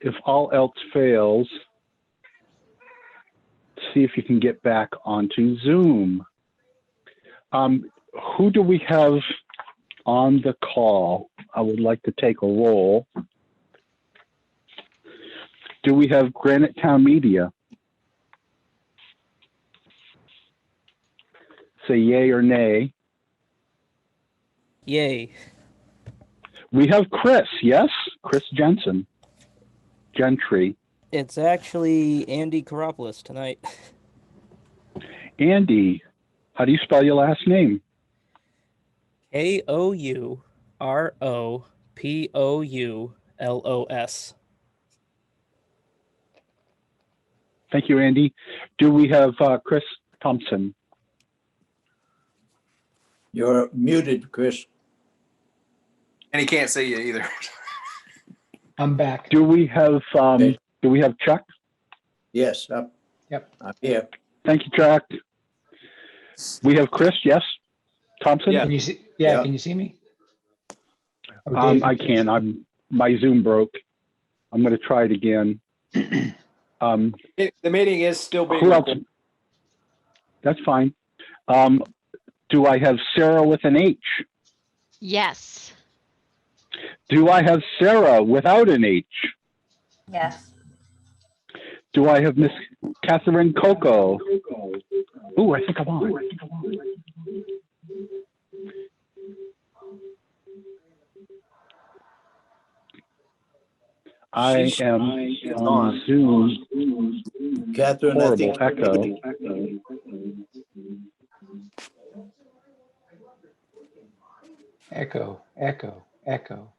if all else fails, see if you can get back onto Zoom. Who do we have on the call? I would like to take a roll. Do we have Granite Town Media? Say yay or nay. Yay. We have Chris, yes? Chris Jensen. Gentry. It's actually Andy Karopoulos tonight. Andy, how do you spell your last name? K-O-U-R-O-P-O-U-L-O-S. Thank you, Andy. Do we have Chris Thompson? You're muted, Chris. And he can't see you either. I'm back. Do we have Chuck? Yes, Yep. I'm here. Thank you, Chuck. We have Chris, yes? Thompson? Yeah. Can you see? Yeah. Can you see me? Oh, Dave, I can. My Zoom broke. I'm going to try it again. The meeting is still being Who else? recorded. That's fine. Do I have Sarah with an H? Yes. Do I have Sarah without an H? Yes. Do I have Miss Catherine Coco? Ooh, I think I'm on. I am on Zoom. Catherine, I Horrible think. echo. Echo.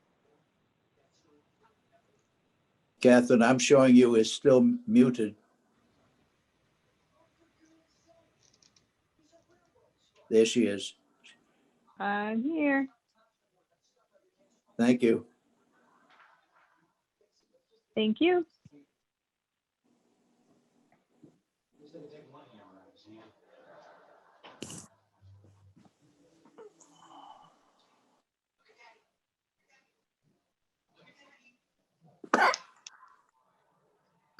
Catherine, I'm showing you is still muted. There she is. I'm here. Thank you. Thank you.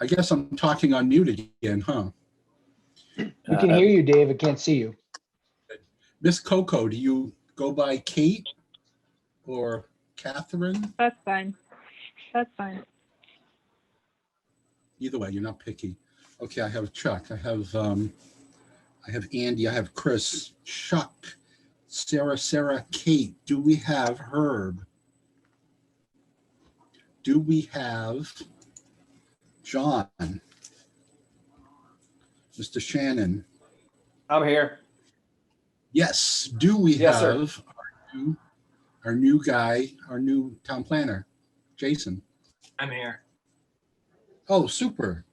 I guess I'm talking on mute again, huh? We can hear you, Dave. I can't see you. Miss Coco, do you go by Kate or Catherine? That's fine. That's fine. Either way, you're not picky. Okay, I have Chuck. I have Andy. I have Chris, Chuck, Sarah, Kate. Do we have Herb? Do we have John? Mr. Shannon? I'm here. Yes. Do we Yes, sir. have our new guy, our new town planner, Jason? I'm here. Oh, super.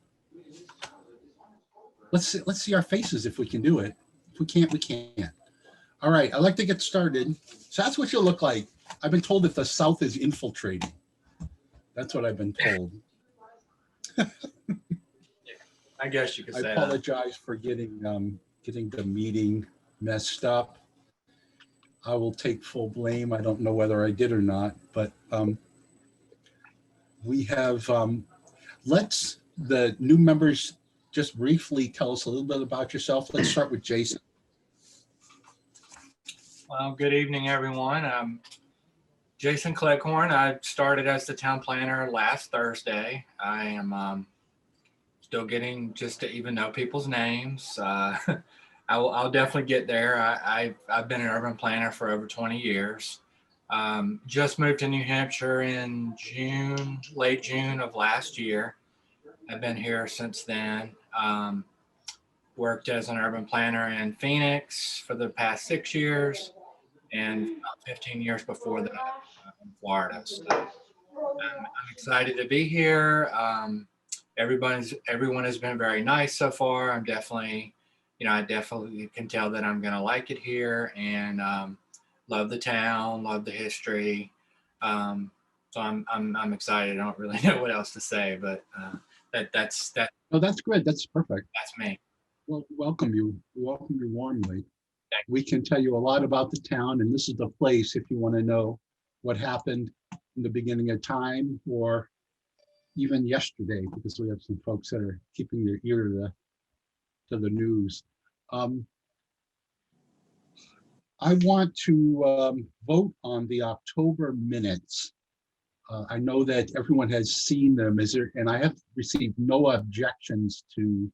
Let's see our faces if we can do it. If we can't, we can't. All right, I'd like to get started. So that's what you look like. I've been told that the South is infiltrating. That's what I've been told. I guess you could I say that. apologize for getting the meeting messed up. I will take full blame. I don't know whether I did or not, but we have, let's, the new members, just briefly tell us a little bit about yourself. Let's start with Jason. Well, good evening, everyone. I'm Jason Cleghorn. I started as the town planner last Thursday. I am still getting just to even know people's names. I'll definitely get there. I've been an urban planner for over 20 years. Just moved to New Hampshire in June, late June of last year. I've been here since then. Worked as an urban planner in Phoenix for the past 6 years and about 15 years before that in Florida. So I'm excited to be here. Everyone has been very nice so far. I'm definitely, I definitely can tell that I'm going to like it here and love the town, love the history. So I'm excited. I don't really know what else to say, but that's Oh, that's good. That's perfect. that's me. Well, welcome you warmly. We can tell you a lot about the town, and this is the place if you want to know what happened in the beginning of time, or even yesterday, because we have some folks that are keeping their ear to the news. I want to vote on the October minutes. I know that everyone has seen them. And I have received no objections to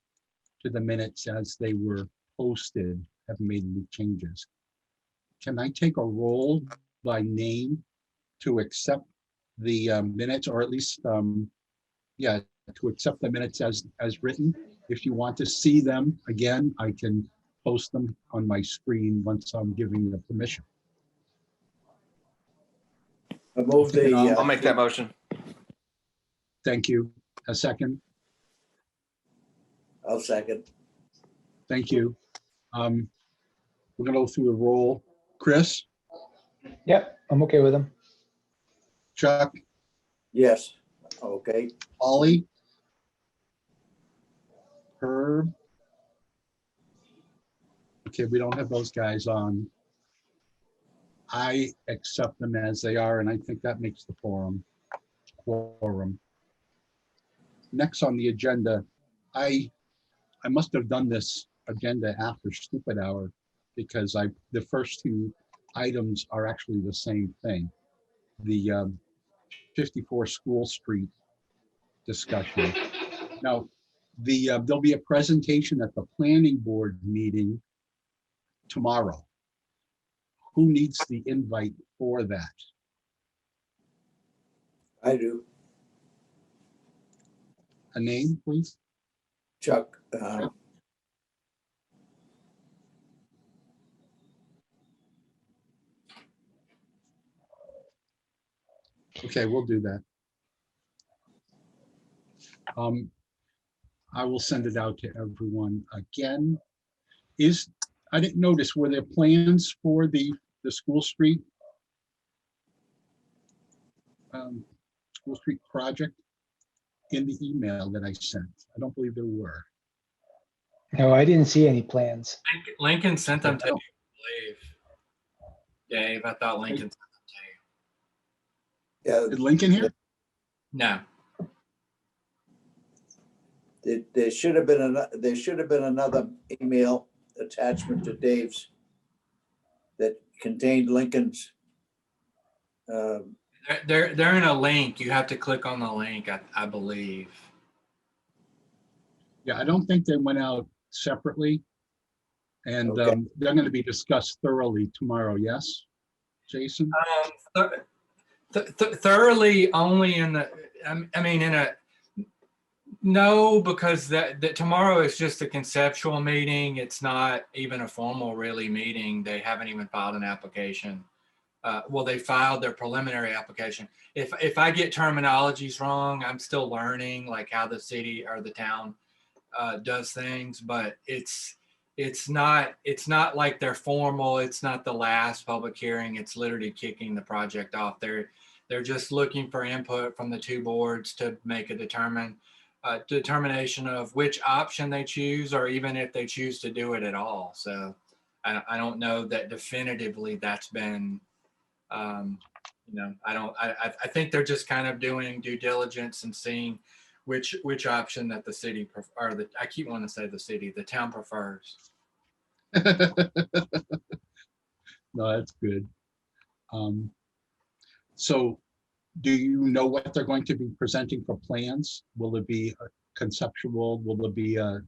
the minutes as they were posted. Haven't made any changes. Can I take a roll by name to accept the minutes, or at least, yeah, to accept the minutes as written? If you want to see them again, I can post them on my screen once I'm giving the permission. I move I'll make that motion. Thank you. A second. I'll second. Thank you. We're gonna go through the roll. Chris, Yep, I'm okay with them. Chuck, Yes. Okay. Ollie, Herb. Okay, we don't have those guys on. I accept them as they are, and I think that makes the quorum. Next on the agenda, I must have done this agenda after stupid hour, because the first two items are actually the same thing. The 54 School Street discussion. Now, there'll be a presentation at the planning board meeting tomorrow. Who needs the invite for that? I do. A name, please? Chuck. Okay, we'll do that. I will send it out to everyone again. I didn't notice, were there plans for the School Street School Street project in the email that I sent? I don't believe there were. No, I didn't see any plans. Lincoln sent them to you, I believe. Dave, I thought Lincoln sent them to Yeah, Is Lincoln here? you. No. there should have been another email attachment to Dave's that contained Lincoln's. They're in a link. You have to click on the link, I believe. Yeah, I don't think they went out separately. And Okay. they're going to be discussed thoroughly tomorrow, yes, Jason? Thoroughly only in the, I mean, no, because that tomorrow is just a conceptual meeting. It's not even a formal really meeting. They haven't even filed an application. Well, they filed their preliminary application. If I get terminologies wrong, I'm still learning like how the city or the town does things, but it's not like they're formal. It's not the last public hearing. It's literally kicking the project off. They're just looking for input from the two boards to make a determination of which option they choose, or even if they choose to do it at all. So I don't know that definitively that's been, I think they're just kind of doing due diligence and seeing which option that the city, I keep wanting to say the city, the town prefers. No, that's good. So do you know what they're going to be presenting for plans? Will it be conceptual? Will it be Yeah,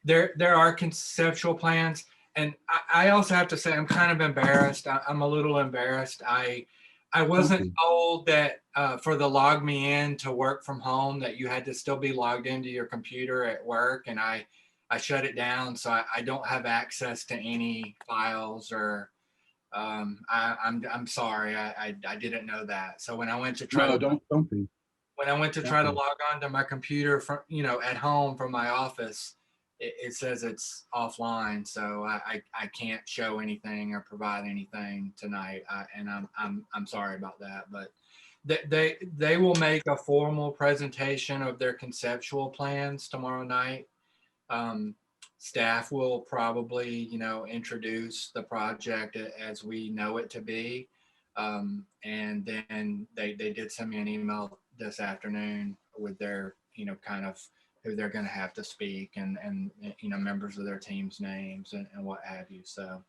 there are conceptual plans. And I also have to say, I'm kind of embarrassed. I'm a little embarrassed. I wasn't told that for the log me in to work from home that you had to still be logged into your computer at work, and I shut it down, so I don't have access to any files or I'm sorry, I didn't know that. So when I went to try no, to don't be. when I went to try to log on to my computer from at home from my office, it says it's offline, so I can't show anything or provide anything tonight, and I'm sorry about that. But they will make a formal presentation of their conceptual plans tomorrow night. Staff will probably introduce the project as we know it to be, and then they did send me an email this afternoon with their, kind of who they're going to have to speak and members of their team's names and what have you. So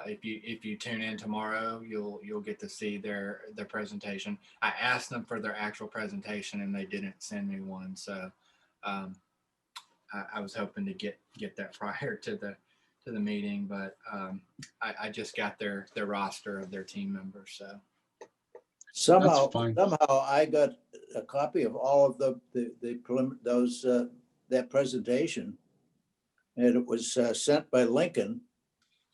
if you tune in tomorrow, you'll get to see their presentation. I asked them for their actual presentation and they didn't send me one. So I was hoping to get that prior to the meeting, but I just got their roster of their team members. So Somehow fine. I got a copy of all of that presentation, and it was sent by Lincoln.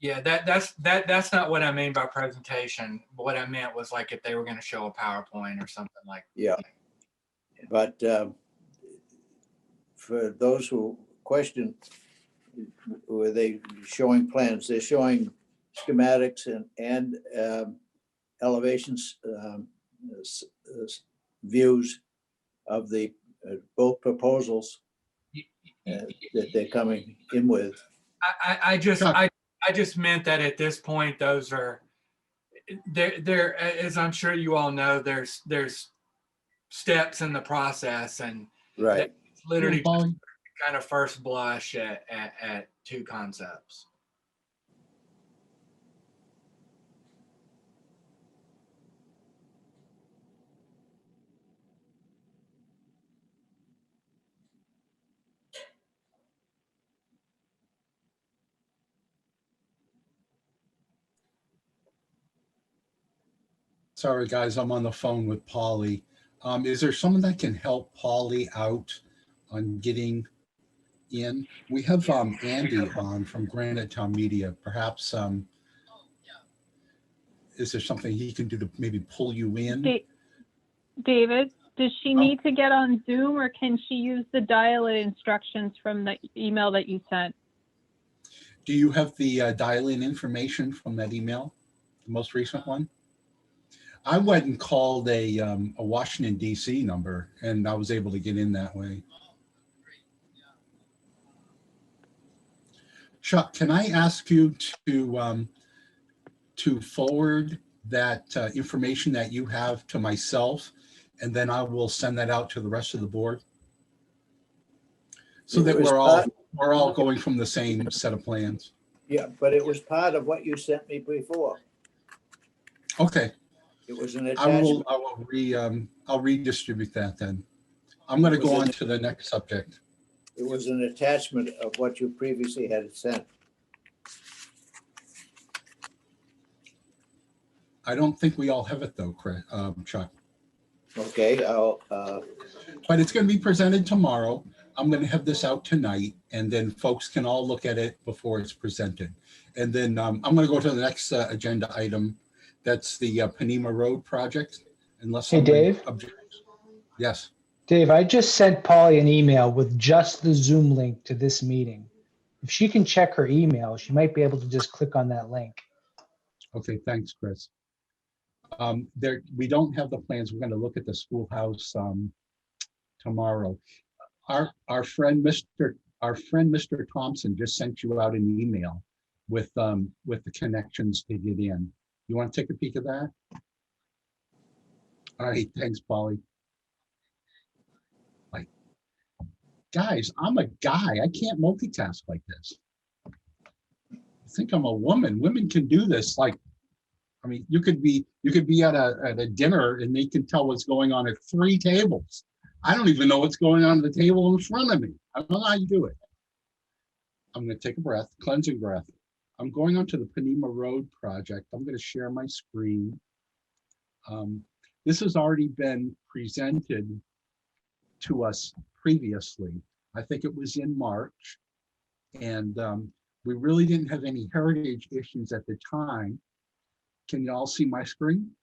yeah, that's not what I mean by presentation. What I meant was like if they were going to show a PowerPoint or something like that. Yeah. But for those who question, were they showing plans? They're showing schematics and elevations, views of the both proposals that they're coming in with. I just meant that at this point, those are there, as I'm sure you all know, there's steps in the process, and Right. it's literally Polly. kind of first blush at two concepts. Sorry, guys, I'm on the phone with Polly. Is there someone that can help Polly out on getting in? We have Andy on from Granite Town Media. Perhaps is there something he can do to maybe pull you in? David, does she need to get on Zoom, or can she use the dial-in instructions from the email that you sent? Do you have the dial-in information from that email, the most recent one? I went and called a Washington, D.C. number, and I was able to get in that way. Chuck, can I ask you to forward that information that you have to myself, and then I will send that out to the rest of the board, so that we're all going from the same set of plans. Yeah, but it was part of what you sent me before. Okay. It was an I attachment. I'll redistribute that then. I'm going to go on to the next subject. It was an attachment of what you previously had sent. I don't think we all have it though, Chris, Chuck. Okay, But it's going to be presented tomorrow. I'm going to have this out tonight, and then folks can all look at it before it's presented. And then I'm going to go to the next agenda item. That's the Panima Road project. Unless Hey, Dave. Objects. Yes. Dave, I just sent Polly an email with just the Zoom link to this meeting. If she can check her email, she might be able to just click on that link. Okay, thanks, Chris. We don't have the plans. We're going to look at the schoolhouse tomorrow. Our friend Mr. Thompson just sent you out an email with the connections to get in. You want to take a peek at that? All right, thanks, Polly. Like, guys, I'm a guy. I can't multitask like this. I think I'm a woman. Women can do this. Like, I mean, you could be at a dinner and they can tell what's going on at 3 tables. I don't even know what's going on at the table in front of me. I don't know how you do it. I'm going to take a breath, cleansing breath. I'm going on to the Panima Road project. I'm going to share my screen. This has already been presented to us previously. I think it was in March. And we really didn't have any heritage issues at the time. Can you all see my screen?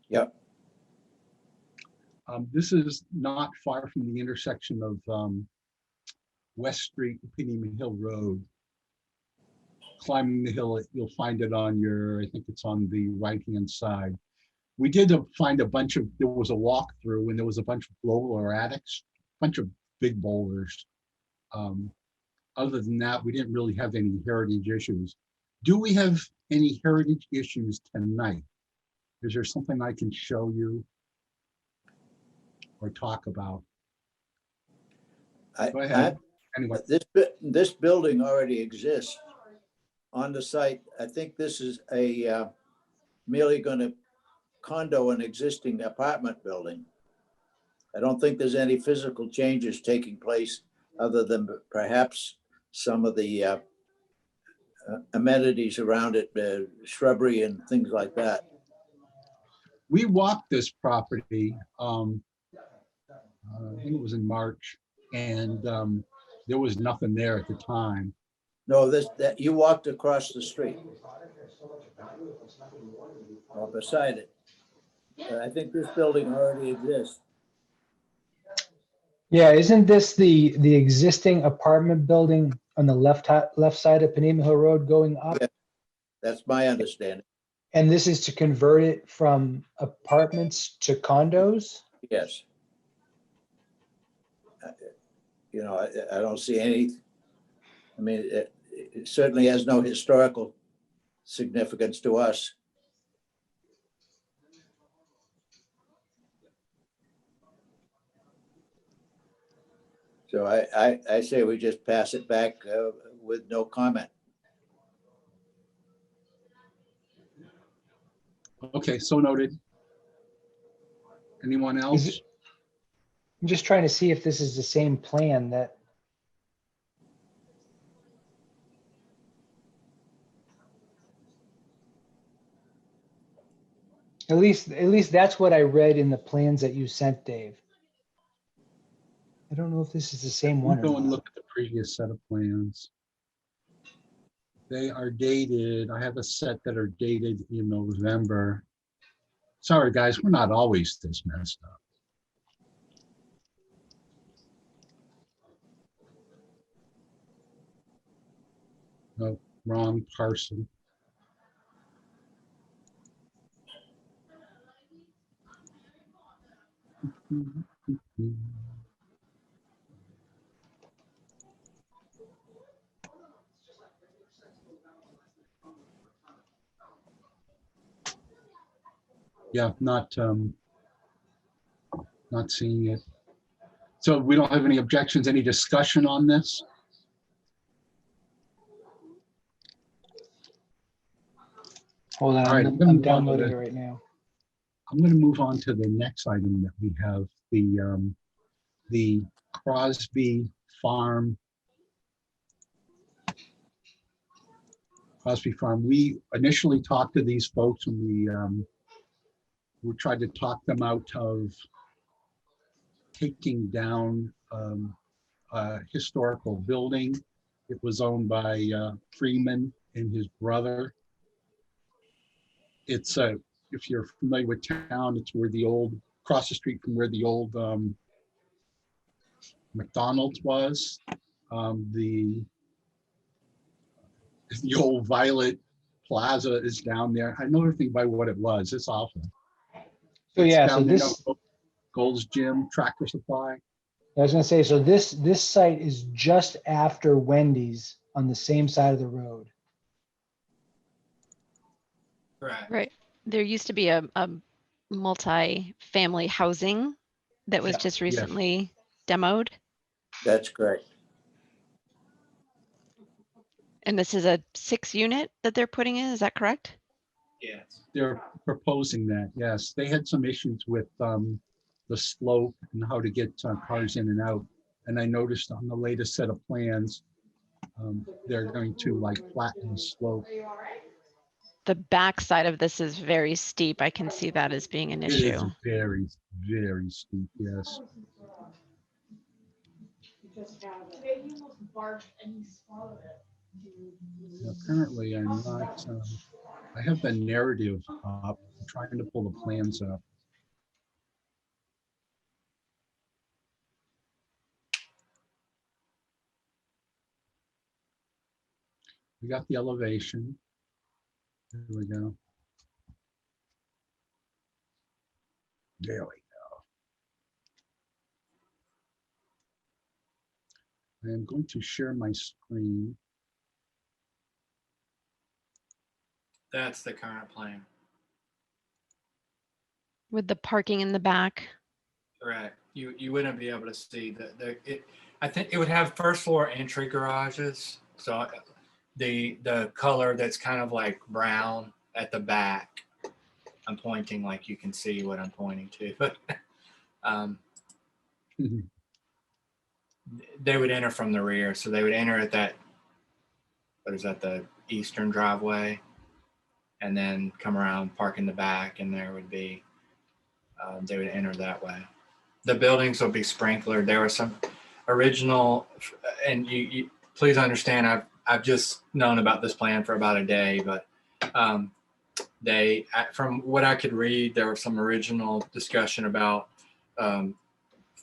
Yep. This is not far from the intersection of West Street and Panima Hill Road. Climbing the hill, you'll find it on I think it's on the right-hand side. We did find there was a walkthrough and there was a bunch of global attics, a bunch of big boulders. Other than that, we didn't really have any heritage issues. Do we have any heritage issues tonight? Is there something I can show you? or talk about. I, Go ahead. Anyway, this building already exists on the site. I think this is a merely going to condo an existing apartment building. I don't think there's any physical changes taking place other than perhaps some of the amenities around it, shrubbery and things like that. we walked this property, I think it was in March, and there was nothing there at the time. No, that you walked across the street or beside it. I think this building already exists. Yeah, isn't this the existing apartment building on the left side of Panima Hill Road going up? Yeah. That's my understanding. And this is to convert it from apartments to condos? Yes. You know, I don't see any, I mean, it certainly has no historical significance to us. So I say we just pass it back with no comment. Okay, so noted. Anyone else? I'm just trying to see if this is the same plan that. At least that's what I read in the plans that you sent, Dave. I don't know if this is the same one or Go and not. look at the previous set of plans. They are dated. I have a set that are dated in November. Sorry, guys, we're not always this messed up. No, wrong parcel. Yeah, not seeing it. So we don't have any objections, any discussion on this? Hold on, All right, I'm downloading it right now. I'm going to move on to the next item that we have, the Crosby Farm. We initially talked to these folks and we tried to talk them out of taking down a historical building. It was owned by Freeman and his brother. It's if you're familiar with town, it's where the old, across the street from where the old McDonald's was. The old Violet Plaza is down there. I know everything by what it was. It's awful. So It's yeah, down so there, this, Gold's Gym, Tractor Supply. I was gonna say, so this site is just after Wendy's on the same side of the road. Correct. Right. There used to be a multi-family housing that was Yeah. just recently demoed. That's correct. And this is a 6-unit that they're putting in, is that correct? Yes. They're proposing that, yes. They had some issues with the slope and how to get cars in and out. And I noticed on the latest set of plans, they're going to like flatten the slope. The back side of this is very steep. I can see that as being an It is issue. very, very steep, yes. Apparently I'm not, I have the narrative up. I'm trying to pull the plans up. We got the elevation. There we go. There we go. I am going to share my screen. That's the current plan. With the parking in the back. Right. You wouldn't be able to see I think it would have first floor entry garages. So the color that's kind of like brown at the back. I'm pointing like you can see what I'm pointing to, but Mhm. they would enter from the rear. So they would enter at that, what is that, the eastern driveway, and then come around, park in the back, and there would be, they would enter that way. The buildings will be sprinklered. There was some original, and you please understand, I've just known about this plan for about a day, but from what I could read, there was some original discussion about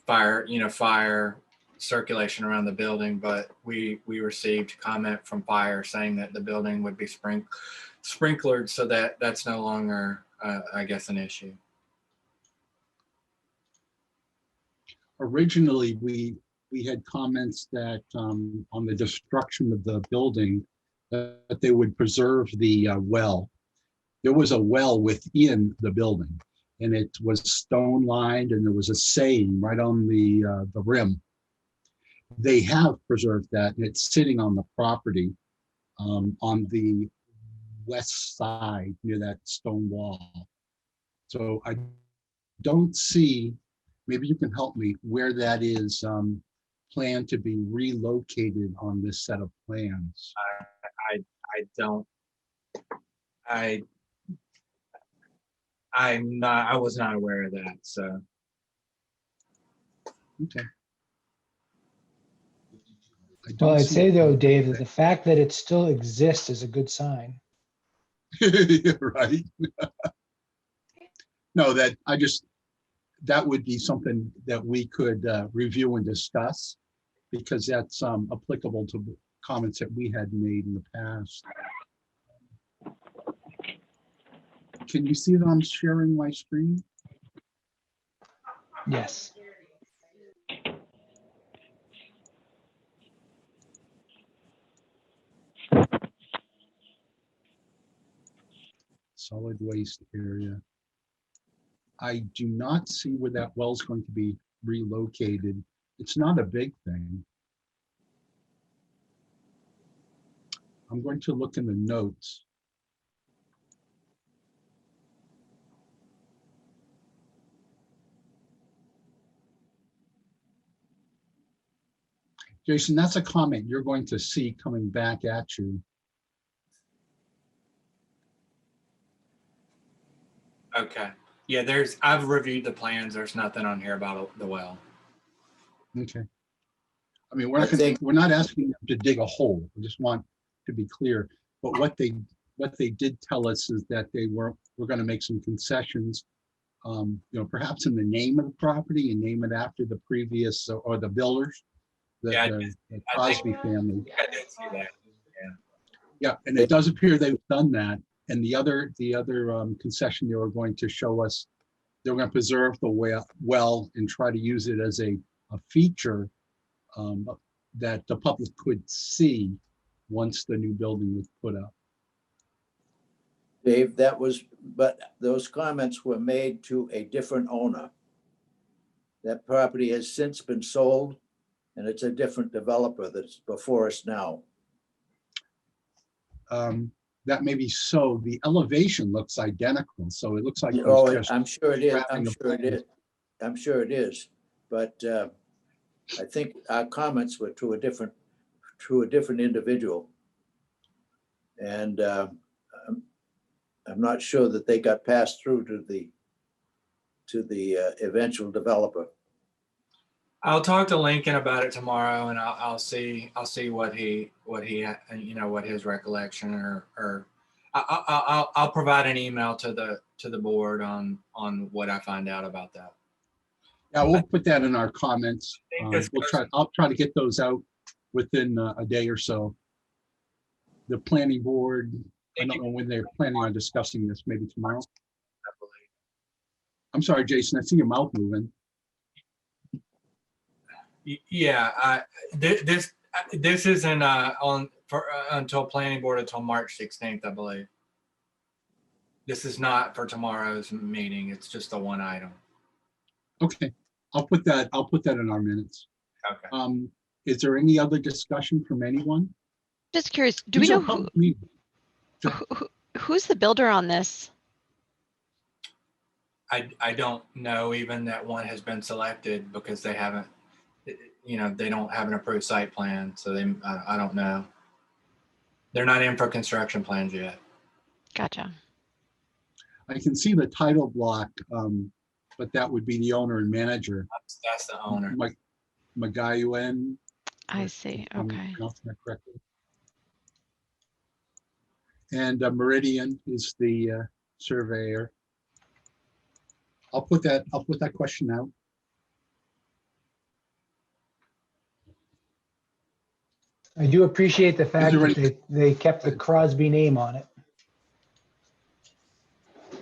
fire circulation around the building, but we received comment from fire saying that the building would be sprinklered, so that's no longer, I guess, an issue. Originally, we had comments that on the destruction of the building, that they would preserve the well. There was a well within the building, and it was stone lined, and there was a saying right on the rim. They have preserved that, and it's sitting on the property on the west side near that stone wall. So I don't see, maybe you can help me, where that is planned to be relocated on this set of plans. I was not aware of that, so. Okay. Well, I'd say though, Dave, that the fact that it still exists is a good sign. Right. No, that would be something that we could review and discuss, because that's applicable to comments that we had made in the past. Can you see that I'm sharing my screen? Yes. Solid waste area. I do not see where that well's going to be relocated. It's not a big thing. I'm going to look in the notes. Jason, that's a comment you're going to see coming back at you. Okay. Yeah, I've reviewed the plans. There's nothing on here about the well. Okay. I mean, we're not asking them to dig a hole. We just want to be clear. But what they did tell us is that we're going to make some concessions, perhaps in the name of the property, and name it after the previous or the builders, the Crosby family. I did see that. Yeah, and it does appear they've done that. And the other concession they were going to show us, they were going to preserve the well and try to use it as a feature that the public could see once the new building was put up. Dave, but those comments were made to a different owner. That property has since been sold, and it's a different developer that's before us now. That may be so. The elevation looks identical, so it looks like. I'm sure it is. I'm sure it is. But I think our comments were to a different individual, and I'm not sure that they got passed through to the eventual developer. I'll talk to Lincoln about it tomorrow, and I'll see what his recollection or I'll provide an email to the board on what I find out about that. Yeah, we'll put that in our comments. I'll try to get those out within a day or so. The planning board, I don't know when they're planning on discussing this, maybe tomorrow. I'm sorry, Jason, I see your mouth moving. Yeah, this isn't until planning board until March 16th, I believe. This is not for tomorrow's meeting. It's just the one item. Okay. I'll put that in our minutes. Okay. Is there any other discussion from anyone? Just curious, do we These are know public meetings. who's the builder on this? I don't know even that one has been selected because they haven't, they don't have an approved site plan. So I don't know. They're not in for construction plans yet. Gotcha. I can see the title block, but that would be the owner and manager. That's the owner. Magayuen. I see. if I'm Okay. pronouncing that correctly. And Meridian is the surveyor. I'll put that question out. I do appreciate the fact there that they kept the Crosby name on it.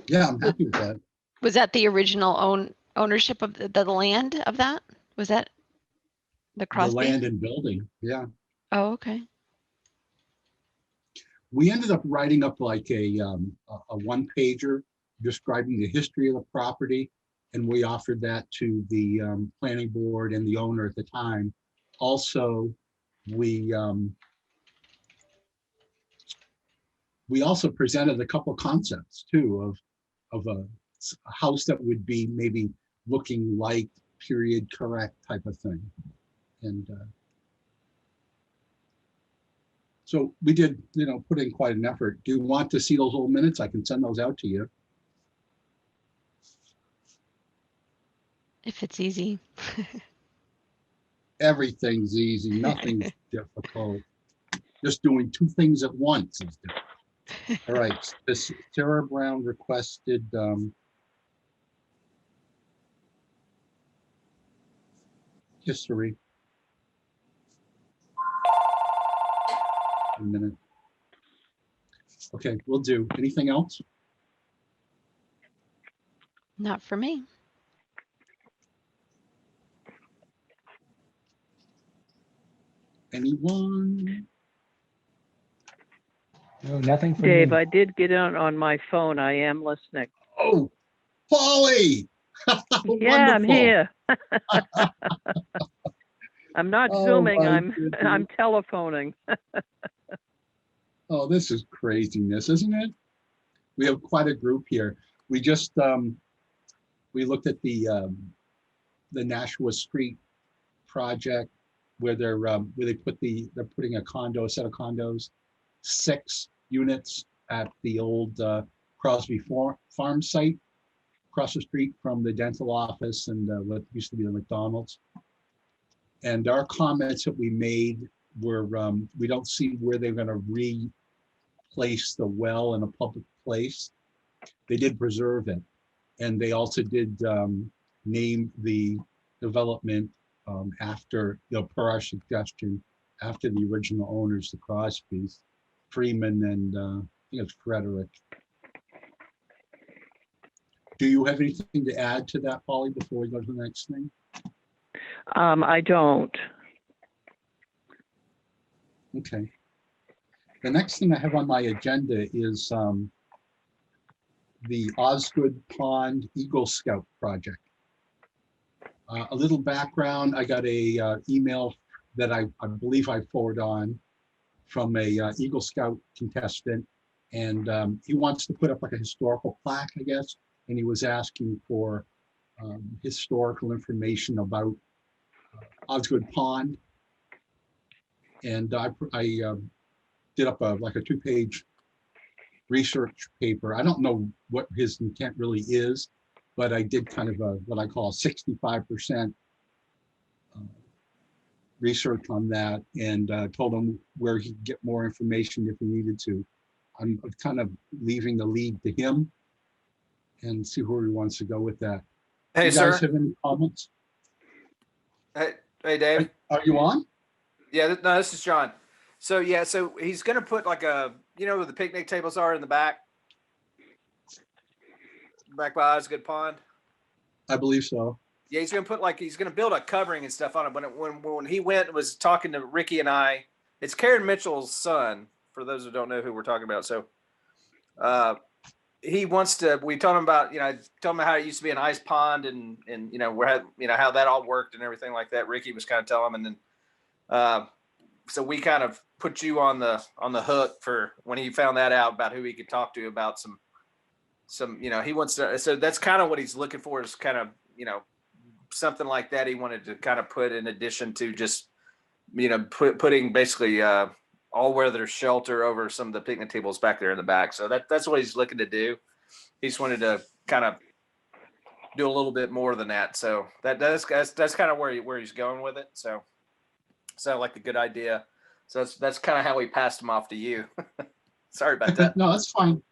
Yeah, I'm happy with that. Was that the original ownership of the land of that? Was that the Crosby? The land and building, yeah. Oh, okay. We ended up writing up like a one-pager describing the history of the property, and we offered that to the planning board and the owner at the time. Also, we also presented a couple concepts too of a house that would be maybe looking like period correct type of thing, and so we did, put in quite an effort. Do you want to see those old minutes? I can send those out to you. If it's easy. Everything's easy, nothing's difficult. Just doing two things at once is difficult. All right, this Sarah Brown requested history. A minute. Okay, we'll do. Anything else? Not for me. Anyone? No, nothing for Dave, me. I did get on my phone. I am listening. Oh, Polly! Yeah, I'm Wonderful. here. I'm not Oh, Zooming. my I'm goodness. telephoning. Oh, this is craziness, isn't it? We have quite a group here. We just we looked at the Nashua Street project where they're putting a set of condos, 6 units at the old Crosby Farm site across the street from the dental office and what used to be the McDonald's. And our comments that we made were we don't see where they're going to replace the well in a public place. They did preserve it, and they also did name the development after, per our suggestion, after the original owners, the Crosbys, Freeman, and I think it's Frederick. Do you have anything to add to that, Polly, before we go to the next thing? I don't. Okay. The next thing I have on my agenda is the Osgood Pond Eagle Scout project. A little background, I got a email that I believe I forwarded on from a Eagle Scout contestant, and he wants to put up like a historical plaque, I guess, and he was asking for historical information about Osgood Pond. And I did up like a 2-page research paper. I don't know what his intent really is, but I did kind of what I call 65% research on that, and told him where he could get more information if he needed to. I'm kind of leaving the lead to him and see where he wants to go with that. Hey, you guys sir. have any comments? Hey, Dave. Are you on? Yeah, no, this is John. So yeah, so he's gonna put like where the picnic tables are in the back by Osgood Pond. I believe so. Yeah, he's gonna build a covering and stuff on it. When he went and was talking to Ricky and I, it's Karen Mitchell's son. For those who don't know who we're talking about, so he wants to, we told him about, told him how it used to be an ice pond and where, how that all worked and everything like that. Ricky was kind of telling him, and then, so we kind of put you on the hook for when he found that out about who he could talk to about some, he wants to, so that's kind of what he's looking for, is kind of, something like that. He wanted to kind of put in addition to just, putting basically, all weather shelter over some of the picnic tables back there in the back. So that's what he's looking to do. He just wanted to kind of do a little bit more than that. So that's kind of where he's going with it. So sounded like a good idea. So that's kind of how we passed him off to you. Sorry about that. No, that's fine.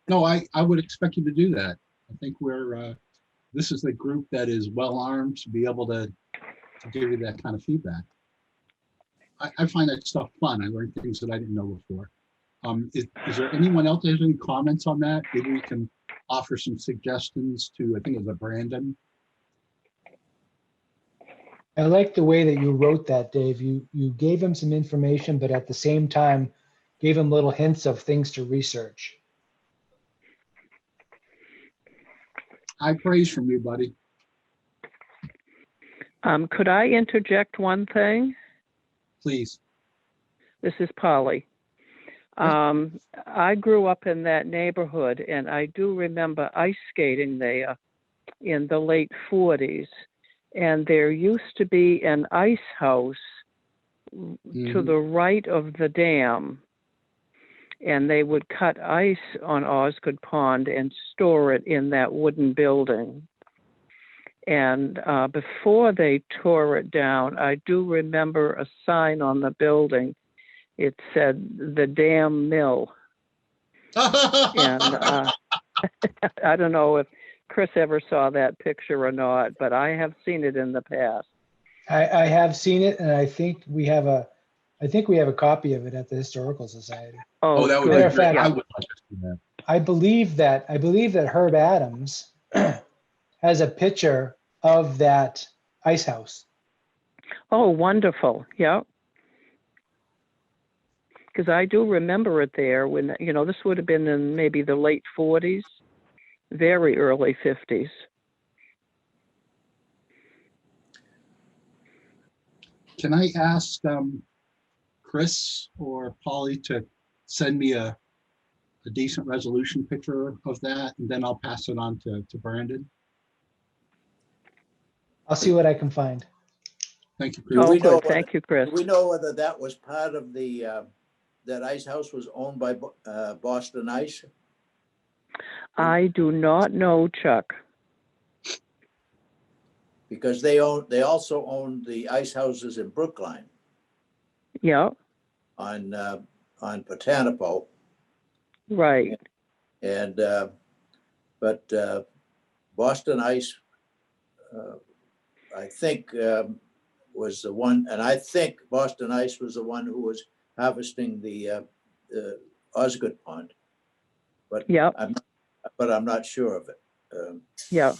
No, I would expect you to do that. I think this is the group that is well armed to be able to give you that kind of feedback. I find that stuff fun. I learned things that I didn't know before. Is there anyone else that has any comments on that? Maybe we can offer some suggestions to, I think it was Brandon. I like the way that you wrote that, Dave. You gave him some information, but at the same time, gave him little hints of things to research. High praise from you, buddy. Could I interject one thing? Please. This is Polly. I grew up in that neighborhood, and I do remember ice skating there in the late 40s. And there used to be an ice house to the right of the dam. And they would cut ice on Osgood Pond and store it in that wooden building. And before they tore it down, I do remember a sign on the building. It said the dam mill. And I don't know if Chris ever saw that picture or not, but I have seen it in the past. I have seen it, and I think we have a copy of it at the Historical Society. Oh, that would be Matter of great. fact, I would like to see that. I believe that Herb Adams has a picture of that ice house. Oh, wonderful. Yeah. Because I do remember it there when, this would have been in maybe the late 40s, very early 50s. Can I ask Chris or Polly to send me a decent resolution picture of that, and then I'll pass it on to Brandon? I'll see what I can find. Thank you, Chris. Oh, we know good. Thank you, Chris. Do we know whether that was part of the, that ice house was owned by Boston Ice? I do not know, Chuck. Because they also owned the ice houses in Brookline Yeah, on Potemah. right. And, but Boston Ice, I think, was the one, and I think Boston Ice was the one who was harvesting the Osgood Pond. But Yeah. I'm not sure of it. Yeah.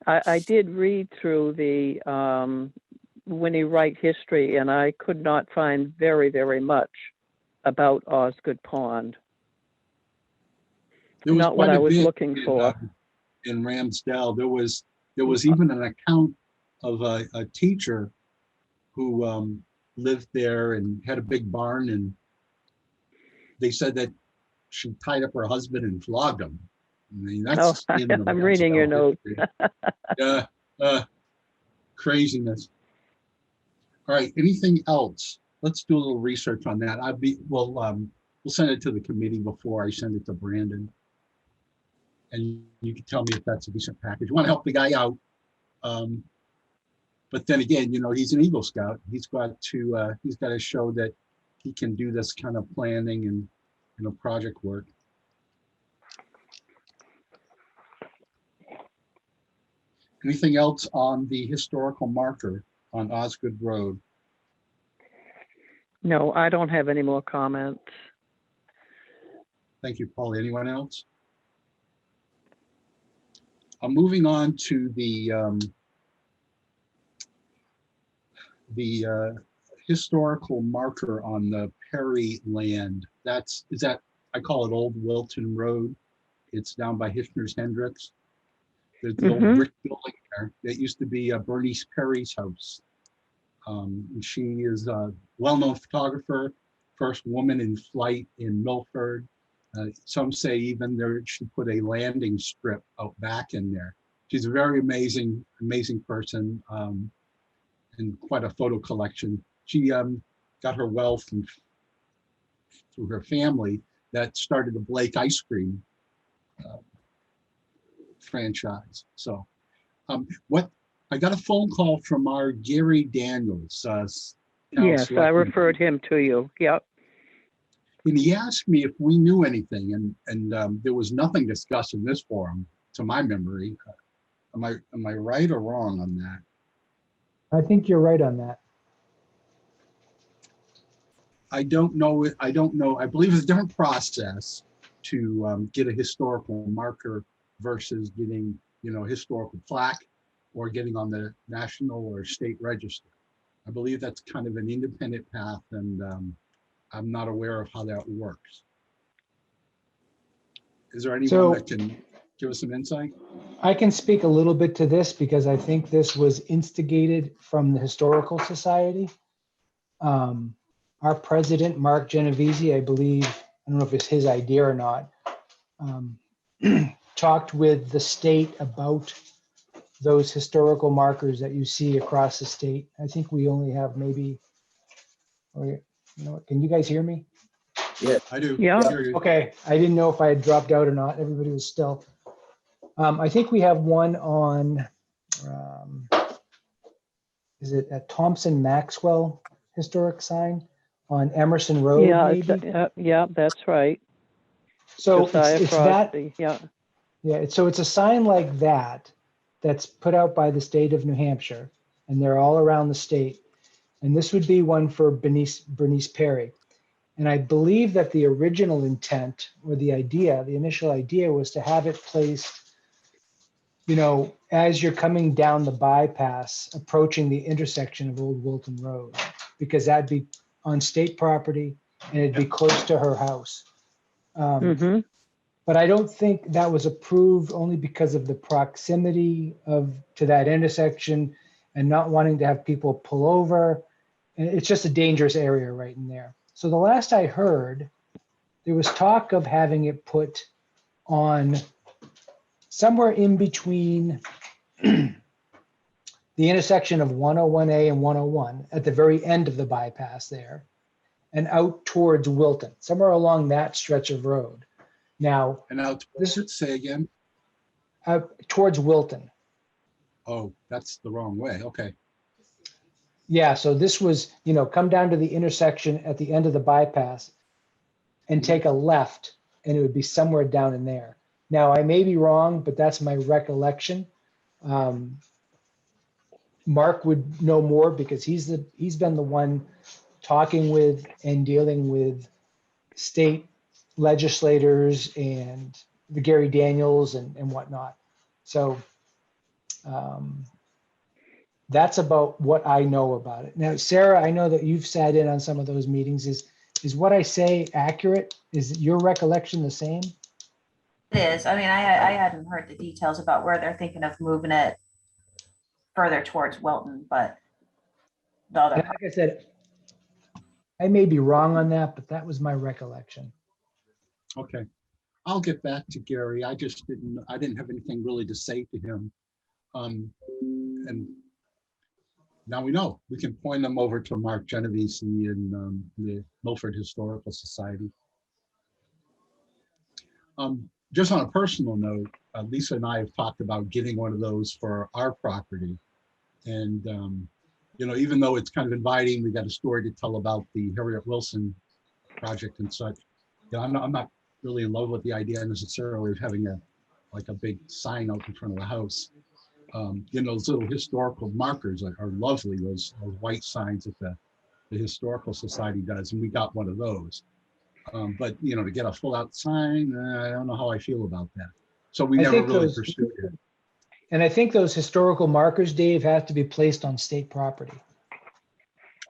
I did read through the Winnie Wright history, and I could not find very, very much about Osgood Pond. There was Not what quite I a was bit looking for. in Ramsdale. There was even an account of a teacher who lived there and had a big barn, and they said that she tied up her husband and flogged him. I mean, that's in the I'm reading your Ramsdale notes. history. Craziness. All right, anything else? Let's do a little research on that. We'll send it to the committee before I send it to Brandon. And you can tell me if that's a decent package. You want to help the guy out. But then again, he's an Eagle Scout. He's got to show that he can do this kind of planning and project work. Anything else on the historical marker on Osgood Road? No, I don't have any more comments. Thank you, Paul. Anyone else? I'm moving on to the historical marker on the Perry land. I call it Old Wilton Road. It's down by Hitchner's Hendricks. There's the old brick building there. That used to be Bernice Perry's house. She is a well-known photographer, first woman in flight in Milford. Some say even she put a landing strip out back in there. She's a very amazing person, and quite a photo collection. She got her wealth through her family that started the Blake ice cream franchise. So I got a phone call from our Gary Daniels. Yes, I referred him to you. Yep. And he asked me if we knew anything, and there was nothing discussed in this forum, to my memory. Am I right or wrong on that? I think you're right on that. I don't know. I believe it's a different process to get a historical marker versus getting, a historical plaque or getting on the national or state register. I believe that's kind of an independent path, and I'm not aware of how that works. Is there anyone that can give us some insight? I can speak a little bit to this because I think this was instigated from the Historical Society. Our president, Mark Genovese, I believe, I don't know if it's his idea or not, talked with the state about those historical markers that you see across the state. I think we only have maybe, can you guys hear me? Yeah, I do. Yeah. Okay, I didn't know if I had dropped out or not. Everybody was still. I think we have one on, is it at Thompson Maxwell historic sign on Emerson Road, Yeah, maybe? yeah, that's right. So Josiah it's that, Crosby, yeah. yeah, so it's a sign like that that's put out by the state of New Hampshire, and they're all around the state. And this would be one for Bernice Perry. And I believe that the original intent or the initial idea was to have it placed, as you're coming down the bypass, approaching the intersection of Old Wilton Road, because that'd be on state property and it'd be close to her house. But I don't think that was approved only because of the proximity to that intersection and not wanting to have people pull over. And it's just a dangerous area right in there. So the last I heard, there was talk of having it put on somewhere in between the intersection of 101A and 101 at the very end of the bypass there and out towards Wilton, somewhere along that stretch of road. Now, And now this would say again. Towards Wilton. Oh, that's the wrong way. Okay. Yeah, so this was, come down to the intersection at the end of the bypass and take a left, and it would be somewhere down in there. Now, I may be wrong, but that's my recollection. Mark would know more because he's been the one talking with and dealing with state legislators and the Gary Daniels and whatnot. So that's about what I know about it. Now, Sarah, I know that you've sat in on some of those meetings. Is what I say accurate? Is your recollection the same? It is. I mean, I hadn't heard the details about where they're thinking of moving it further towards Wilton, but the other. And like I said, I may be wrong on that, but that was my recollection. Okay. I'll get back to Gary. I didn't have anything really to say to him. And now we know. We can point them over to Mark Genovese in the Milford Historical Society. Just on a personal note, Lisa and I have talked about getting one of those for our property. And, even though it's kind of inviting, we got a story to tell about the Harriet Wilson project and such. I'm not really in love with the idea necessarily of having a big sign out in front of the house. Those little historical markers are lovely, those white signs that the Historical Society does, and we got one of those. But to get a full out sign, I don't know how I feel about that. So we never really pursued it. And I think those historical markers, Dave, have to be placed on state property.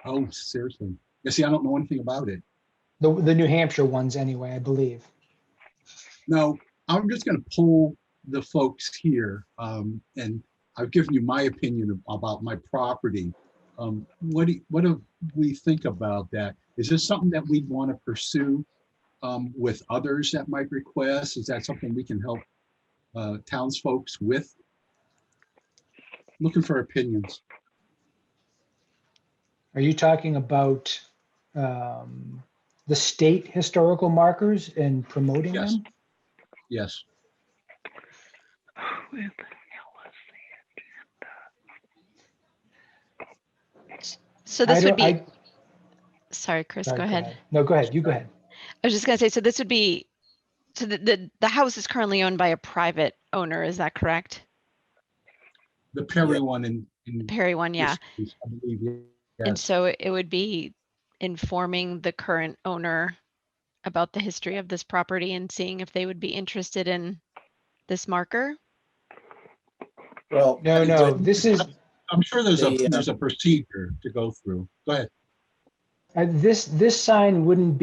Oh, seriously? Yeah, see, I don't know anything about it. The New Hampshire ones anyway, I believe. No, I'm just going to poll the folks here, and I've given you my opinion about my property. What do we think about that? Is this something that we'd want to pursue with others that might request? Is that something we can help townsfolk with? Looking for opinions. Are you talking about the state historical markers and promoting Yes. them? Yes. Where the hell is So I this would don't- be, sorry, Chris, Sorry, go ahead. No, go ahead. You go ahead. I was just gonna say, so this would be, so the house is currently owned by a private owner, is that correct? The Perry Yeah. one in Perry one, yeah. this case, I believe, And yes. so it would be informing the current owner about the history of this property and seeing if they would be interested in this marker? Well, No, this is, I'm sure there's The, a procedure to go through. Go ahead. this sign wouldn't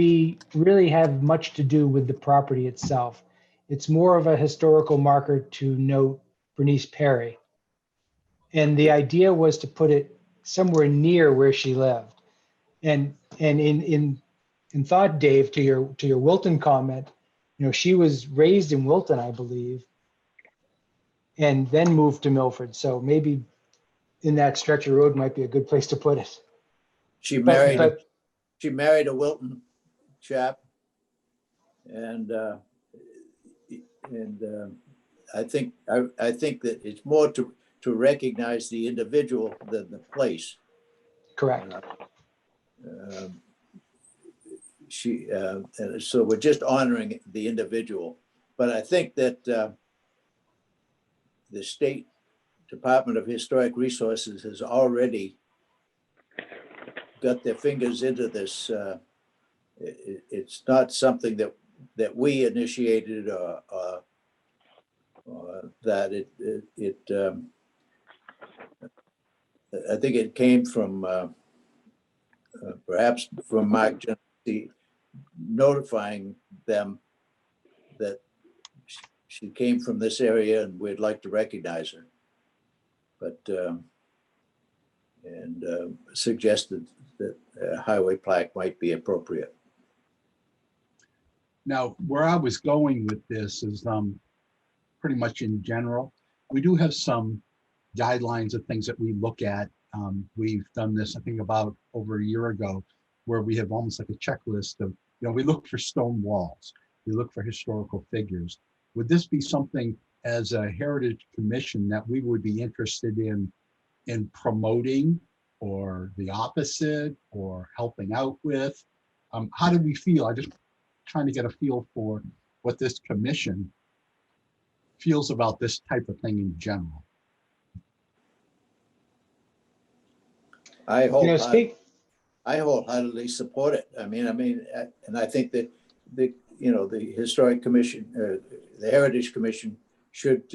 really have much to do with the property itself. It's more of a historical marker to note Bernice Perry. And the idea was to put it somewhere near where she lived. And in thought, Dave, to your Wilton comment, she was raised in Wilton, I believe, and then moved to Milford. So maybe in that stretch of road might be a good place to put it. she But- married a Wilton chap, and I think that it's more to recognize the individual than the place. Correct. So we're just honoring the individual, but I think that the State Department of Historic Resources has already got their fingers into this. It's not something that we initiated or that I think it came from perhaps from Mark Genesee notifying them that she came from this area and we'd like to recognize her. But suggested that a highway plaque might be appropriate. Now, where I was going with this is pretty much in general. We do have some guidelines of things that we look at. We've done this, I think, about over a year ago, where we have almost like a checklist of, we look for stone walls, we look for historical figures. Would this be something as a Heritage Commission that we would be interested in promoting, or the opposite, or helping out with? How do we feel? I just trying to get a feel for what this commission feels about this type of thing in general. I wholeheartedly support it. I mean, and I think that the Historic Commission, the Heritage Commission should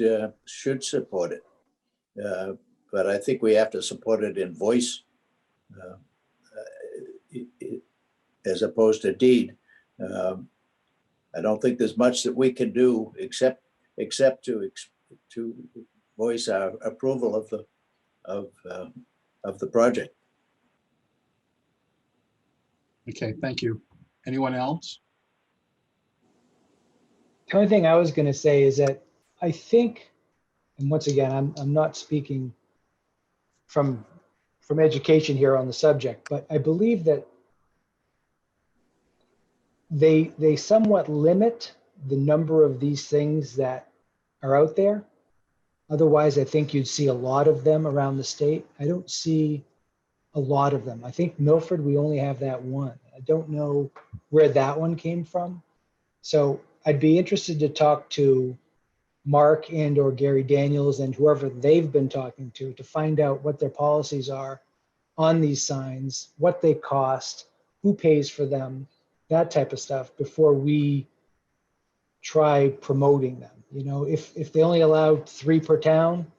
support it. But I think we have to support it in voice as opposed to deed. I don't think there's much that we can do except to voice our approval of the project. Okay, thank you. Anyone else? The only thing I was going to say is that I think, and once again, I'm not speaking from education here on the subject, but I believe that they somewhat limit the number of these things that are out there. Otherwise, I think you'd see a lot of them around the state. I don't see a lot of them. I think Milford, we only have that one. I don't know where that one came from. So I'd be interested to talk to Mark and or Gary Daniels and whoever they've been talking to find out what their policies are on these signs, what they cost, who pays for them, that type of stuff before we try promoting them. If they only allow 3 per town,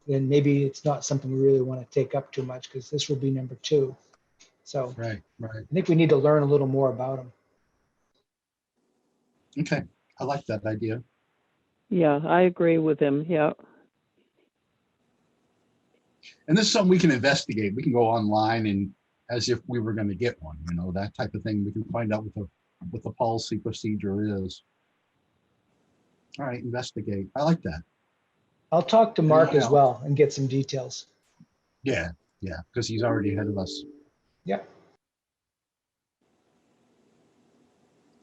then maybe it's not something we really want to take up too much, because this will be number 2. So Right. I think we need to learn a little more about them. Okay, I like that idea. Yeah, I agree with him. Yeah. And this is something we can investigate. We can go online and as if we were going to get one, you know, that type of thing. We can find out what the policy procedure is. All right, investigate. I like that. I'll talk to Mark Anyone as else? well and get some details. Yeah, because he's already ahead of us. Yep.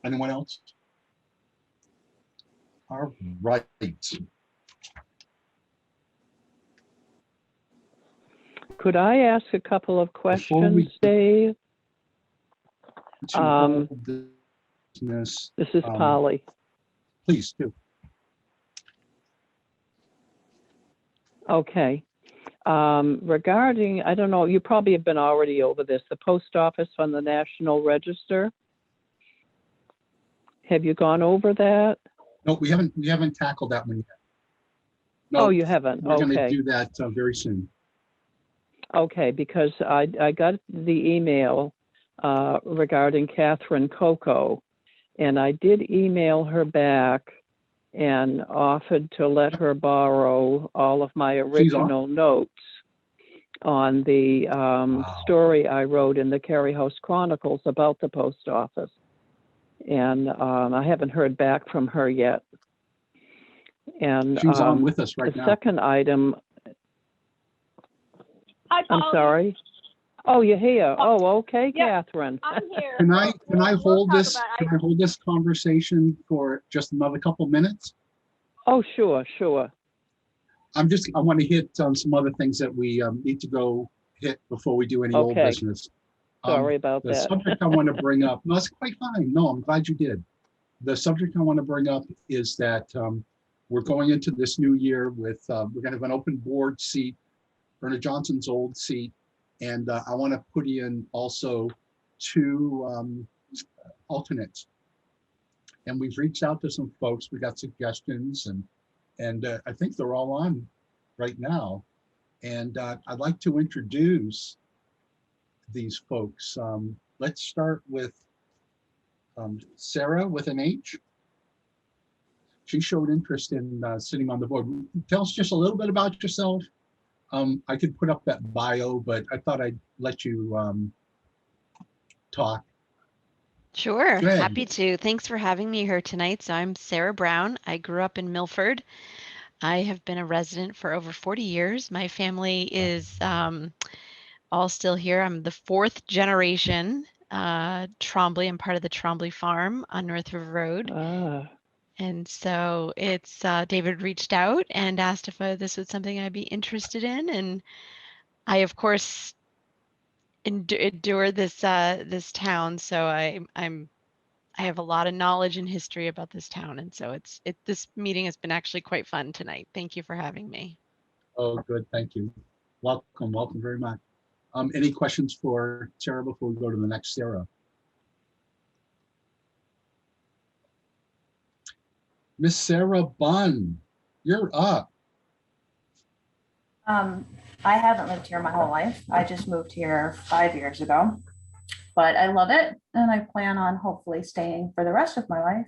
Anyone else? All right. Could I ask a couple of Before we- questions, Dave? To hold business, This is Polly. please do. Okay. Regarding, I don't know, you probably have been already over this, the post office on the National Register. Have you gone over that? No, we haven't tackled that one yet. No, Oh, you haven't? we're going to Okay. do that very soon. Okay, because I got the email regarding Catherine Coco, and I did email her back and offered to let her borrow all of my original notes on the story I wrote in the Cary House Chronicles about the post office. And I haven't heard back from her yet. And She's on with us right the now. second item, Hi, I'm Polly. sorry. Oh, you're here. Oh, okay, Yep. Catherine. I'm here. Can I hold talk this? about it. Can I hold this conversation for just another couple minutes? Oh, sure. I want to hit on some other things that we need to go hit before we do any old Okay. business. Sorry about The that. subject I want to bring up, no, it's quite fine. No, I'm glad you did. The subject I want to bring up is that we're going into this new year with, we're going to have an open board seat, Verna Johnson's old seat. And I want to put in also 2 alternates. And we've reached out to some folks. We got suggestions and I think they're all on right now. And I'd like to introduce these folks. Let's start with Sarah with an H. She showed interest in sitting on the board. Tell us just a little bit about yourself. I could put up that bio, but I thought I'd let you talk. Sure, Go ahead. happy to. Thanks for having me here tonight. So I'm Sarah Brown. I grew up in Milford. I have been a resident for over 40 years. My family is all still here. I'm the 4th generation Trombley. I'm part of the Trombley farm on North River Road. And so it's David reached out and asked if this was something I'd be interested in. And I, of course, endure this this town. So I have a lot of knowledge and history about this town. And so this meeting has been actually quite fun tonight. Thank you for having me. Oh, good. Thank you. Welcome very much. Any questions for Sarah before we go to the next Sarah? Miss Sarah Bunn, you're up. I haven't lived here my whole life. I just moved here 5 years ago, but I love it and I plan on hopefully staying for the rest of my life.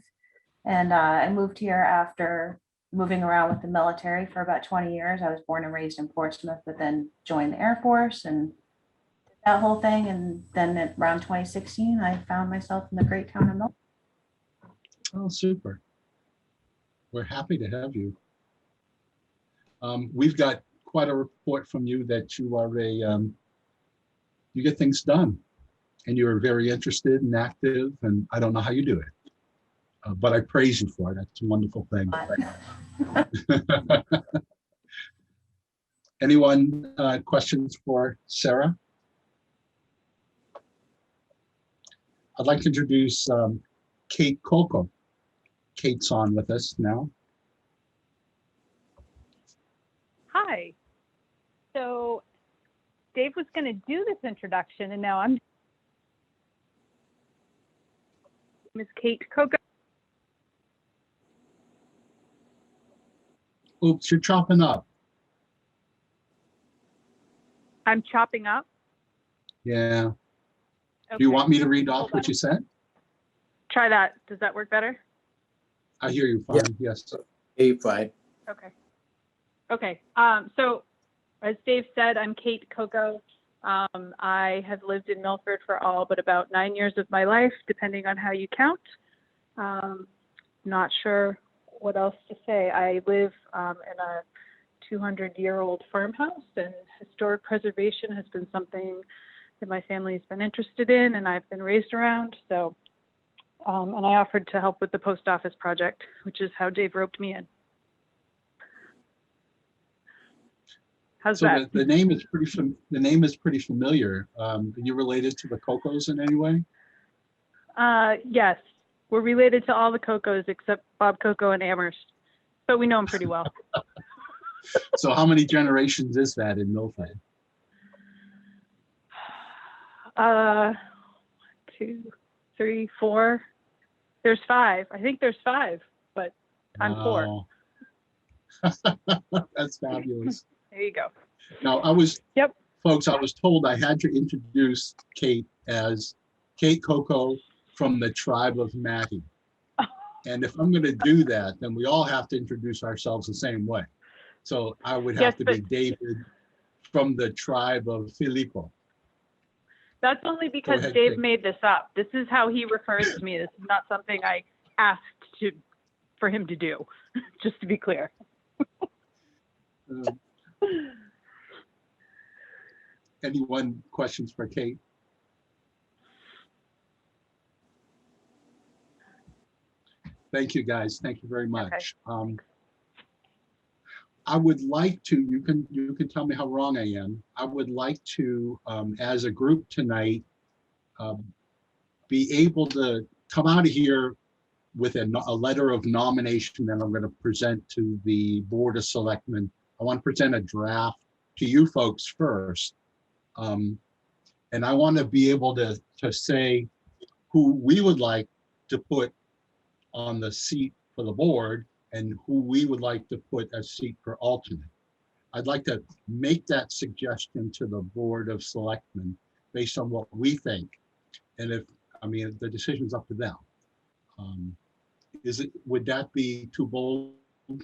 And I moved here after moving around with the military for about 20 years. I was born and raised in Portsmouth, but then joined the Air Force and that whole thing. And then around 2016, I found myself in the great town of Milford. Oh, super. We're happy to have you. We've got quite a report from you that you are you get things done and you're very interested and active, and I don't know how you do it, but I praise you for it. That's a wonderful thing. Anyone questions for Sarah? I'd like to introduce Kate Coco. Kate's on with us now. Hi. So Dave was going to do this introduction, and now I'm Ms. Kate Coco. Oops, you're chopping up. I'm chopping up. Yeah. Okay. Do you want me to read off what you said? Try that. Does that work better? I hear you fine. Yes. You're fine. Okay. Okay. So as Dave said, I'm Kate Coco. I have lived in Milford for all but about 9 years of my life, depending on how you count. Not sure what else to say. I live in a 200-year-old farmhouse, and historic preservation has been something that my family's been interested in and I've been raised around. So, and I offered to help with the post office project, which is how Dave roped me in. How's So that? the name is pretty familiar. Are you related to the Cocos in any way? Yes, we're related to all the Cocos except Bob Coco and Amherst, but we know them pretty well. So how many generations is that in Milford? 2, 3, 4. There's 5. I think there's 5, but I'm 4. Wow. That's fabulous. There you go. Now folks, I was told I had to introduce Kate as Kate Coco from the tribe of Matty. And if I'm going to do that, then we all have to introduce ourselves the same way. So I would have to be David from the tribe of Filippo. That's only because ahead, Dave Kate. made this up. This is how he refers to me. This is not something I asked for him to do, just to be clear. Anyone questions for Kate? Thank you, guys. Thank you very much. Okay. I would like to, you can tell me how wrong I am. I would like to, as a group tonight, be able to come out of here with a letter of nomination that I'm going to present to the Board of Selectmen. I want to present a draft to you folks first. And I want to be able to say who we would like to put on the seat for the board and who we would like to put as seat for alternate. I'd like to make that suggestion to the Board of Selectmen based on what we think. And the decision's up to them. Would that be too bold, too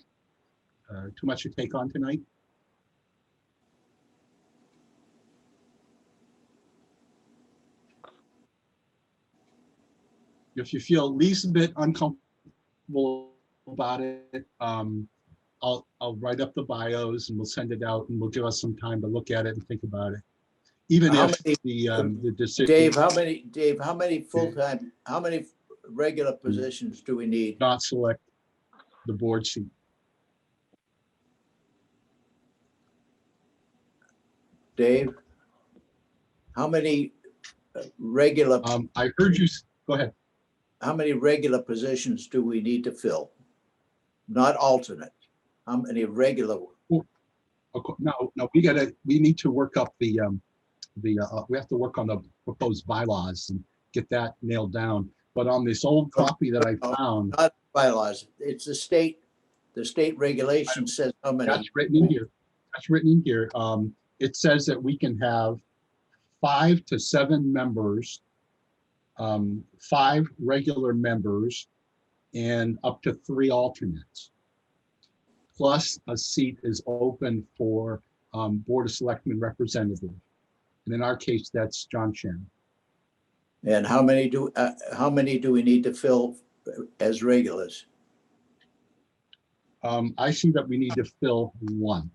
much to take on tonight? If you feel at least a bit uncomfortable about it, I'll write up the bios and we'll send it out and we'll give us some time to look at it and think about it. Even if the decision. Dave, how many full-time, how many regular positions do we need? Not select the board seat. Dave, how many regular? I heard you. Go ahead. How many regular positions do we need to fill? Not alternate. How many regular? No, we need to work up we have to work on the proposed bylaws and get that nailed down. But on this old copy that I found. Not bylaws, it's the state regulation says how many. That's written in here. It says that we can have 5 to 7 members, 5 regular members, and up to 3 alternates. Plus a seat is open for Board of Selectmen representative. And in our case, that's John Shannon. And how many do we need to fill as regulars? I see that we need to fill 1.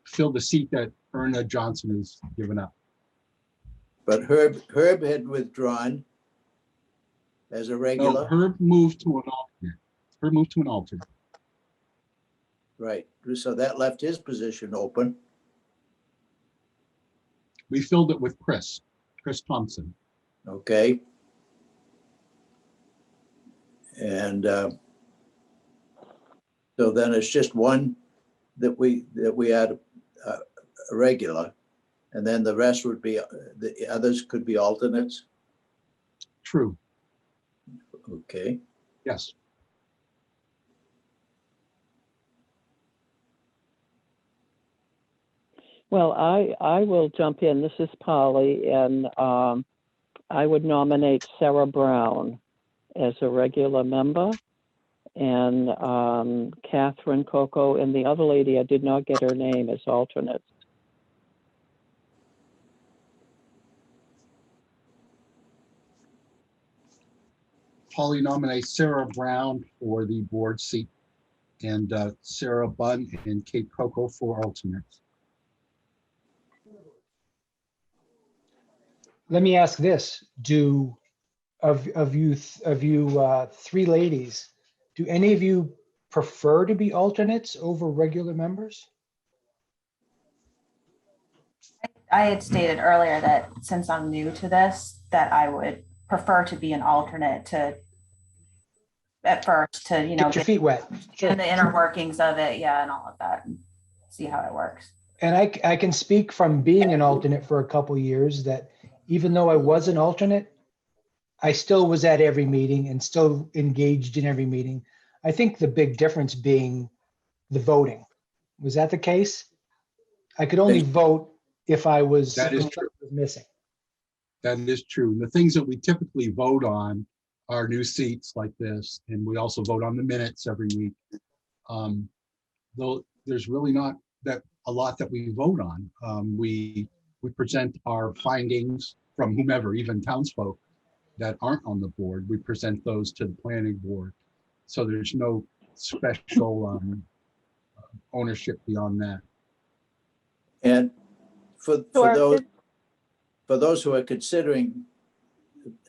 Fill the seat that Erna Johnson has given up. But Herb had withdrawn as a regular. No, Herb moved to an alternate. Right, so that left his position open. We filled it with Chris Thompson. Okay. And so then it's just one that we add a regular, and then the rest would be, the others could be alternates. True. Okay. Yes. Well, I will jump in. This is Polly, and I would nominate Sarah Brown as a regular member, and Catherine Coco, and the other lady, I did not get her name, as alternates. Polly nominates Sarah Brown for the board seat and Sarah Bunn and Kate Coco for alternates. Let me ask this: of you three ladies, do any of you prefer to be alternates over regular members? I had stated earlier that since I'm new to this, that I would prefer to be an alternate to, at first, to, Get your feet wet. Sure. and the inner workings of it, yeah, and all of that, and see how it works. And I can speak from being an alternate for a couple of years that even though I was an alternate, I still was at every meeting and still engaged in every meeting. I think the big difference being the voting. Was that the case? I could only vote if I was That is true. missing. That is true. And the things that we typically vote on are new seats like this, and we also vote on the minutes every week. Though there's really not that a lot that we vote on. We present our findings from whomever, even townsfolk that aren't on the board. We present those to the planning board. So there's no special ownership beyond that. And for those who are considering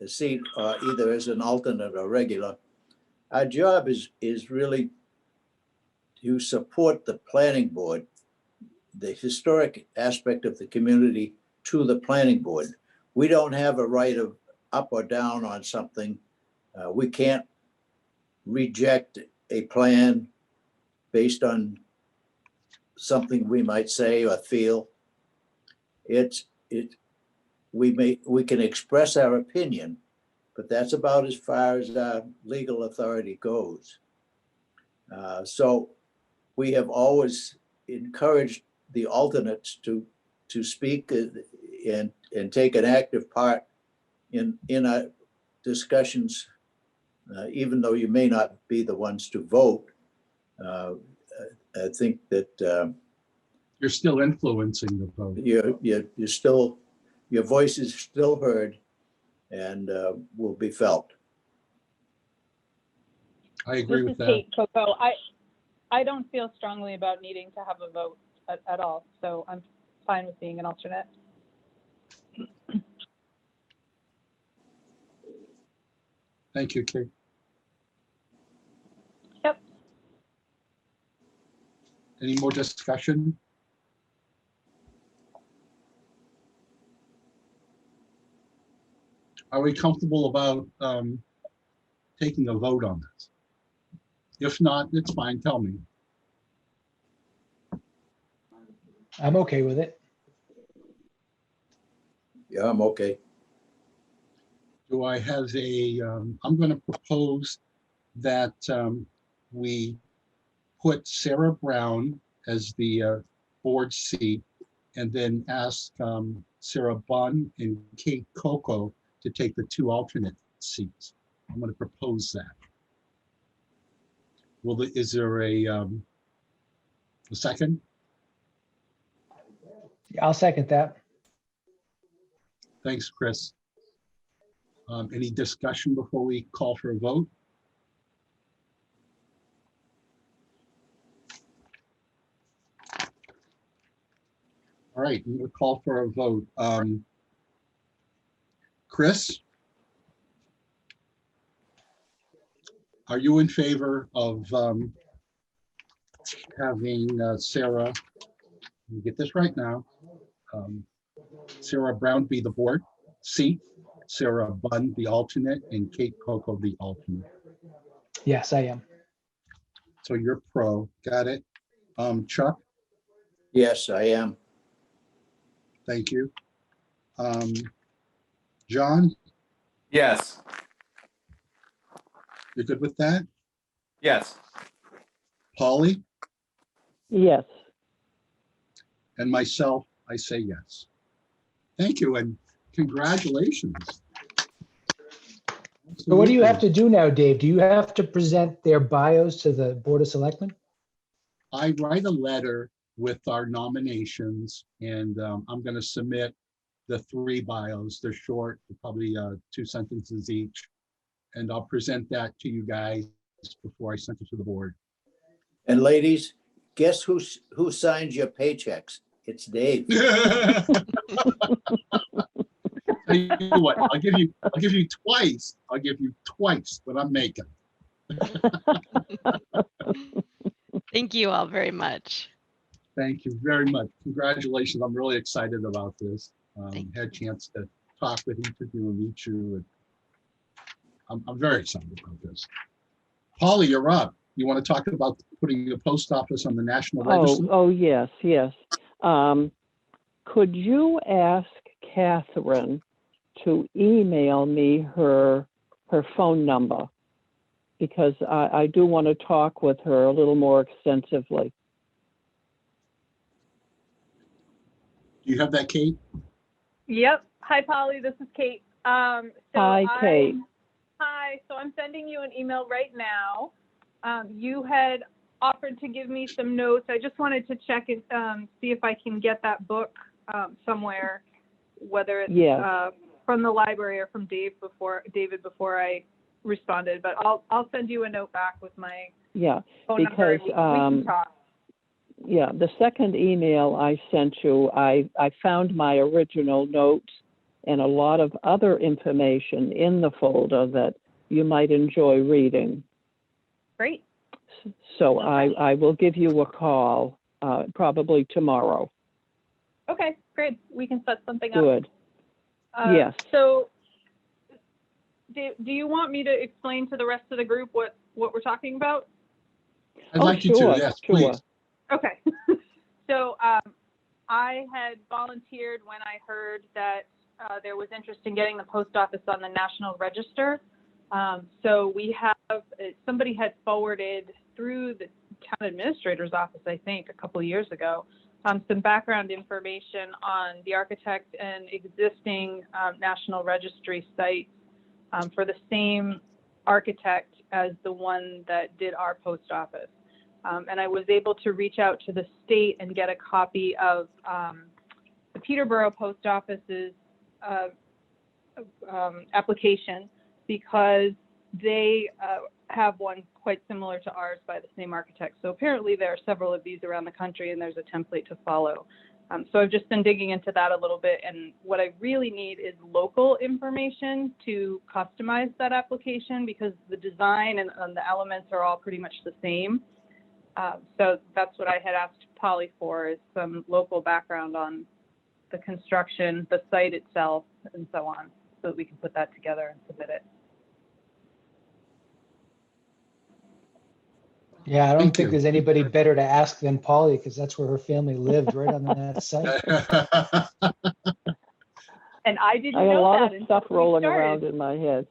a seat either as an alternate or regular, our job is really to support the planning board, the historic aspect of the community to the planning board. We don't have a right of up or down on something. We can't reject a plan based on something we might say or feel. We can express our opinion, but that's about as far as our legal authority goes. So we have always encouraged the alternates to speak and take an active part in our discussions, even though you may not be the ones to vote. I think that you're still influencing the vote. You're still, your voice is still heard and will be felt. I agree with This is that. Kate Coco. I don't feel strongly about needing to have a vote at all, so I'm fine with being an alternate. Thank you, Kate. Yep. Any more discussion? Are we comfortable about taking a vote on this? If not, it's fine, tell me. I'm okay with it. Yeah, I'm okay. Do I have I'm going to propose that we put Sarah Brown as the board seat and then ask Sarah Bunn and Kate Coco to take the two alternate seats. I'm going to propose that. Is there a second? Yeah, I'll second that. Thanks, Chris. Any discussion before we call for a vote? All right, I'm going to call for a vote. Chris? Are you in favor of having Sarah, let me get this right now, Sarah Brown be the board seat, Sarah Bunn the alternate, and Kate Coco the alternate? Yes, I am. So you're pro, got it. Chuck? Yes, I am. Thank you. John, Yes. you're good with that? Yes. Polly? Yes. And myself, I say yes. Thank you and congratulations. So what do you have to do now, Dave? Do you have to present their bios to the Board of Selectmen? I write a letter with our nominations, and I'm going to submit the 3 bios. They're short, probably 2 sentences each, and I'll present that to you guys before I send it to the board. And ladies, guess who signs your paychecks? It's Dave. Tell you what, I'll give you twice. I'll give you twice what I'm making. Thank you all very much. Thank you very much. Congratulations. I'm really excited about this. Had a chance to talk with each of you and meet you. I'm very excited about this. Polly, you're up. You want to talk about putting the post office on the National Register? Oh, yes. Could you ask Catherine to email me her phone number? Because I do want to talk with her a little more extensively. Do you have that, Kate? Yep. Hi, Polly. This is Kate. Hi, Kate. Hi. So I'm sending you an email right now. You had offered to give me some notes. I just wanted to check and see if I can get that book somewhere, whether it's from the library or from David before I responded. But I'll send you a note back with my phone number. Because we can talk. the second email I sent you, I found my original notes and a lot of other information in the folder that you might enjoy reading. Great. So I will give you a call probably tomorrow. Okay, great. We can set something up. Good. Yes. So do you want me to explain to the rest of the group what we're talking about? I'd like you to, yes, please. Okay. So I had volunteered when I heard that there was interest in getting the post office on the National Register. So we have, somebody had forwarded through the town administrator's office, I think, a couple of years ago, some background information on the architect and existing National Registry sites for the same architect as the one that did our post office. And I was able to reach out to the state and get a copy of the Peterborough Post Office's application, because they have one quite similar to ours by the same architect. So apparently there are several of these around the country, and there's a template to follow. So I've just been digging into that a little bit, and what I really need is local information to customize that application, because the design and the elements are all pretty much the same. So that's what I had asked Polly for, is some local background on the construction, the site itself, and so on, so that we can put that together and submit it. Yeah, I don't think there's anybody better to ask than Polly, because that's where her family lived, right on that site. And I didn't I got a know lot that of stuff rolling around in my head.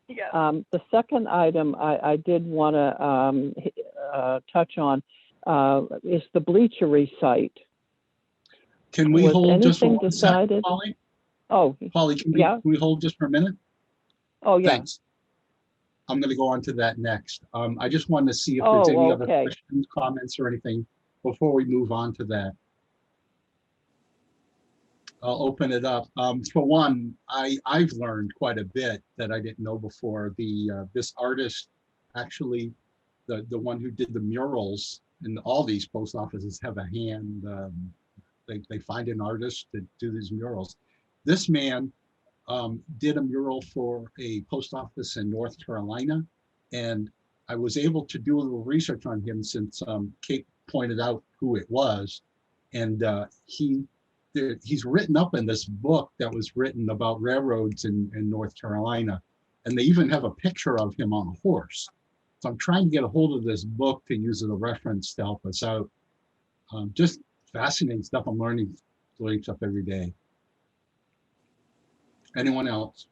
The second item I did want to touch on is the bleachery site. Can we hold just for 1 second, decided? Polly? Oh, Polly, can we hold just for a minute? Oh, yeah. Thanks. I'm going to go on to that next. I just wanted to see if there's any other questions, comments, or anything before we move on to that. I'll open it up. For one, I've learned quite a bit that I didn't know before. This artist, actually, the one who did the murals in all these post offices have a hand. They find an artist to do these murals. This man did a mural for a post office in North Carolina, and I was able to do a little research on him since Kate pointed out who it was, and he's written up in this book that was written about railroads in North Carolina, and they even have a picture of him on a horse. So I'm trying to get a hold of this book to use as a reference to help us out. Just fascinating stuff. I'm learning stuff every day. Anyone else?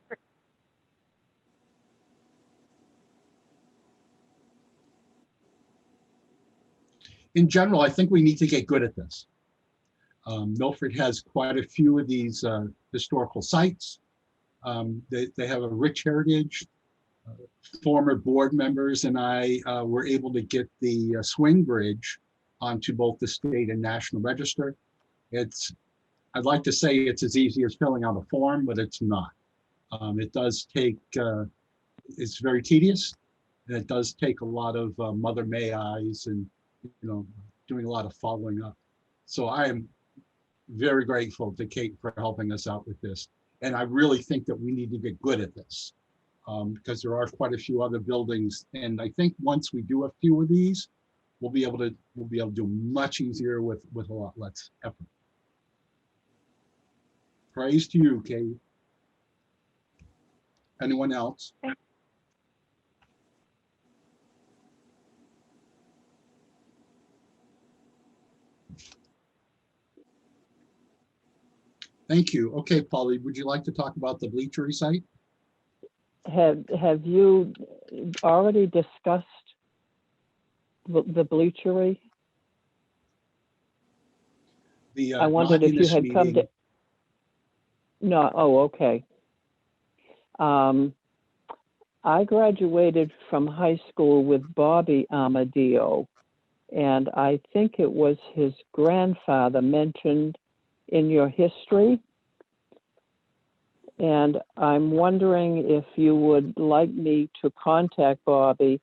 In general, I think we need to get good at this. Milford has quite a few of these historical sites. They have a rich heritage. former board members and I were able to get the swing bridge onto both the state and national register. I'd like to say it's as easy as filling out a form, but it's not. It does take, it's very tedious, and it does take a lot of mother may I's and, doing a lot of following up. So I am very grateful to Kate for helping us out with this. And I really think that we need to get good at this because there are quite a few other buildings. And I think once we do a few of these, we'll be able to do much easier with a lot less effort. Praise to you, Kate. Anyone else? Thank you. Okay, Polly, would you like to talk about the bleachery site? Have you already discussed the bleachery? I wondered if you had come to. No. Oh, okay. I graduated from high school with Bobby Amadeo, and I think it was his grandfather mentioned in your history. And I'm wondering if you would like me to contact Bobby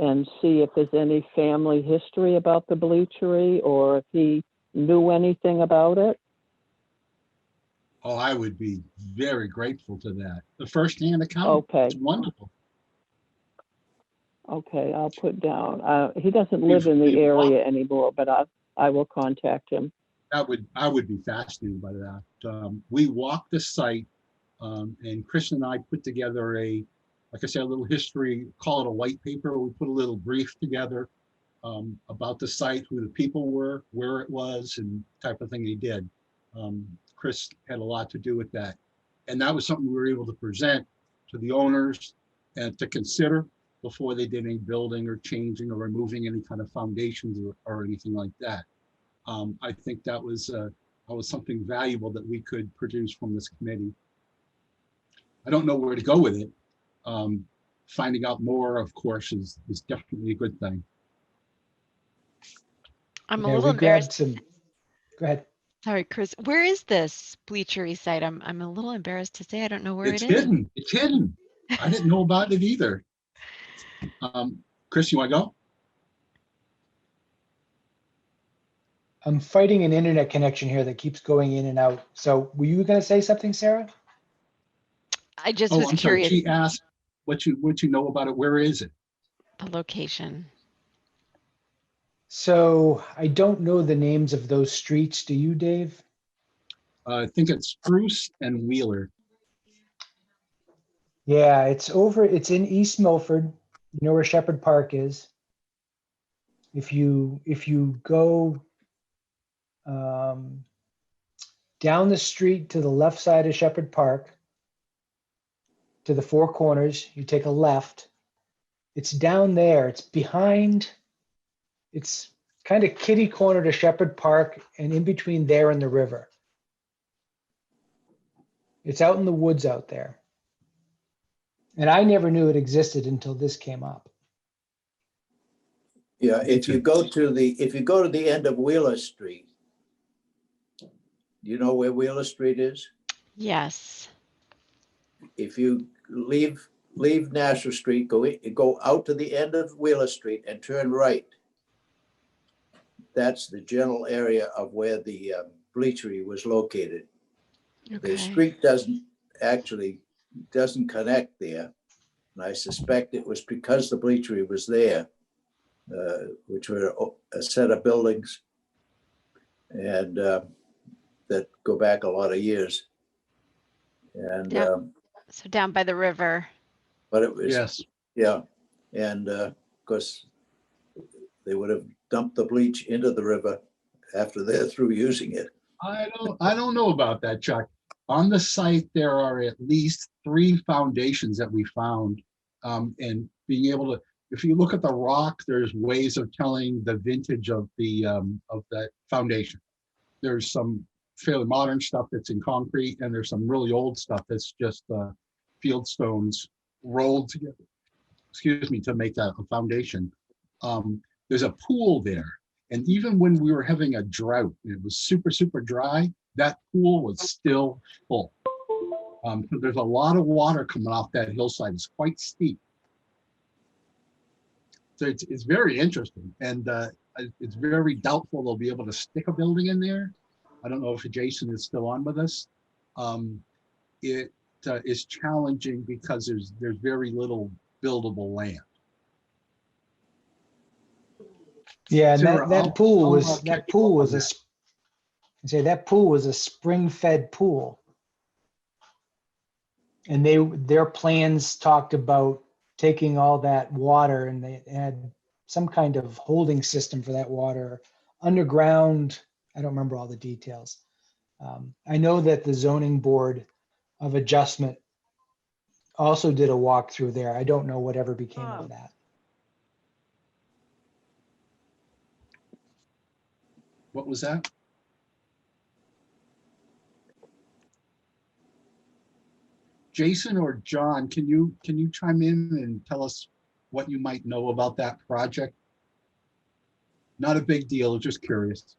and see if there's any family history about the bleachery or if he knew anything about it. Oh, I would be very grateful to that. The first-hand account. Okay. It's wonderful. Okay, I'll put down. He doesn't live in the area anymore, but I will contact him. I would be fascinated by that. We walked the site, and Chris and I put together like I said, a little history, call it a white paper. We put a little brief together about the site, who the people were, where it was, and type of thing he did. Chris had a lot to do with that. And that was something we were able to present to the owners and to consider before they did any building or changing or removing any kind of foundations or anything like that. I think that was something valuable that we could produce from this committee. I don't know where to go with it. Finding out more, of course, is definitely a good thing. I'm a little embarrassed. Go ahead. Sorry, Chris. Where is this bleachery site? I'm a little embarrassed to say I don't know where It's it is. hidden. It's hidden. I didn't know about it either. Chris, you want to go? I'm fighting an internet connection here that keeps going in and out. So were you going to say something, Sarah? I just was curious. Sorry. She asked what you know about it. Where is it? The location. So I don't know the names of those streets. Do you, Dave? I think it's Spruce and Wheeler. Yeah, it's in East Milford. You know where Shepherd Park is. If you go down the street to the left side of Shepherd Park, to the Four Corners, you take a left. It's down there. It's behind. It's kind of kitty corner to Shepherd Park and in between there and the river. It's out in the woods out there. And I never knew it existed until this came up. Yeah, if you go to the end of Wheeler Street, you know where Wheeler Street is? Yes. If you leave National Street, go out to the end of Wheeler Street and turn right. That's the general area of where the bleachery was located. Okay. The street doesn't connect there. And I suspect it was because the bleachery was there, which were a set of buildings and that go back a lot of years. And so down by the river. But it was, yes, yeah. And of course, they would have dumped the bleach into the river after they're through using it. I don't know about that, Chuck. On the site, there are at least 3 foundations that we found, and being able to, if you look at the rock, there's ways of telling the vintage of that foundation. There's some fairly modern stuff that's in concrete, and there's some really old stuff that's just field stones rolled together. excuse me, to make a foundation. There's a pool there. And even when we were having a drought, it was super, super dry, that pool was still full. So there's a lot of water coming off that hillside. It's quite steep. So it's very interesting. And it's very doubtful they'll be able to stick a building in there. I don't know if Jason is still on with us. It is challenging because there's very little buildable land. Yeah, and Sarah, that pool was I'll a spring-fed pool. And their plans talked about taking all that water, and they had some kind of holding system for that water underground. I don't remember all the details. I know that the zoning board of adjustment also did a walkthrough there. I don't know whatever became of that. What was that? Jason or John, can you chime in and tell us what you might know about that project? Not a big deal, just curious.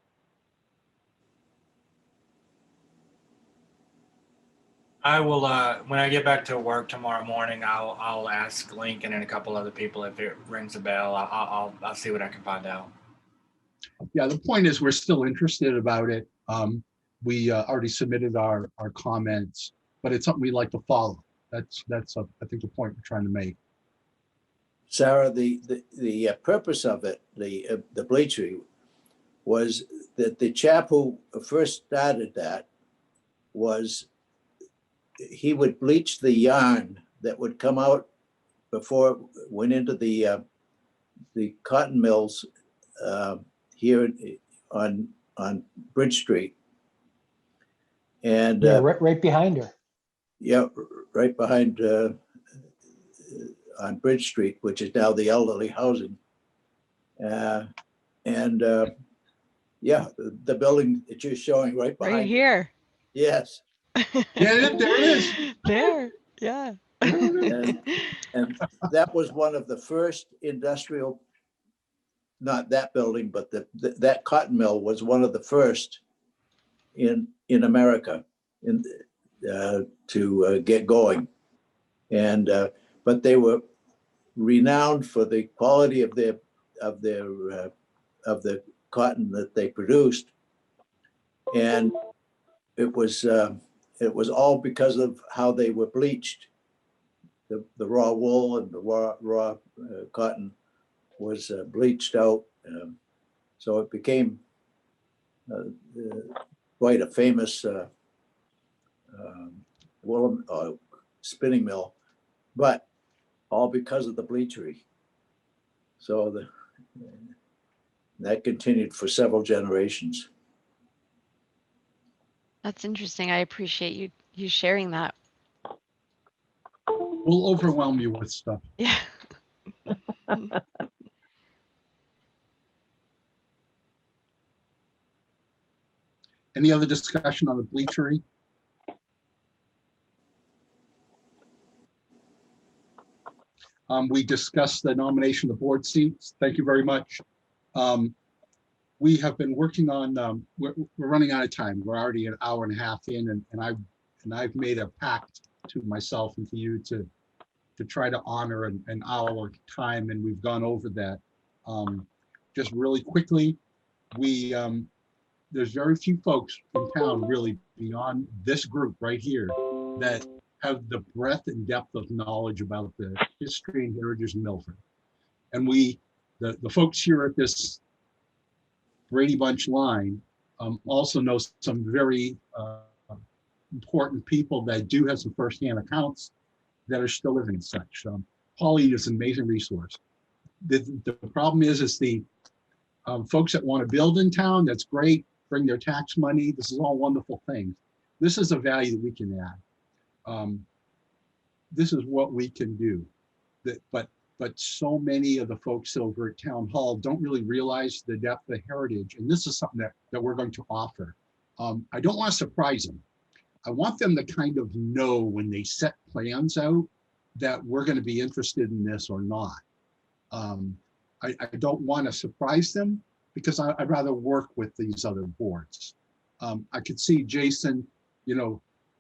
I will, when I get back to work tomorrow morning, I'll ask Lincoln and a couple other people if it rings a bell. I'll see what I can find out. Yeah, the point is we're still interested about it. We already submitted our comments, but it's something we'd like to follow. That's I think the point we're trying to make. Sarah, the purpose of it, the bleachery, was that the chap who first started that was he would bleach the yarn that would come out before it went into the cotton mills here on Bridge Street. And Yeah, right behind her. yeah, right behind on Bridge Street, which is now the elderly housing. Yeah, the building that you're showing right behind Right here. Yes. Yeah, there it is. There, yeah. And that was one of the first industrial, not that building, but that cotton mill was one of the first in America to get going. And but they were renowned for the quality of the cotton that they produced, and it was all because of how they were bleached. The raw wool and the raw cotton was bleached out, so it became quite a famous wool spinning mill, but all because of the bleachery. So that continued for several generations. That's interesting. I appreciate you sharing that. We'll overwhelm you with stuff. Yeah. Any other discussion on the bleachery? We discussed the nomination of the board seats. Thank you very much. We have been working on, we're running out of time. We're already an hour and a half in, and I've made a pact to myself and to you to try to honor an hour time, and we've gone over that. Just really quickly, there's very few folks in town really beyond this group right here that have the breadth and depth of knowledge about the history and heritage of Milford. And the folks here at this Brady Bunch line also know some very important people that do have some firsthand accounts that are still living as such. Pauline is an amazing resource. The problem is the folks that want to build in town, that's great, bring their tax money. This is all wonderful things. This is a value that we can add. This is what we can do. But so many of the folks over at Town Hall don't really realize the depth of heritage. And this is something that we're going to offer. I don't want to surprise them. I want them to kind of know when they set plans out that we're going to be interested in this or not. I don't want to surprise them because I'd rather work with these other boards. I could see Jason,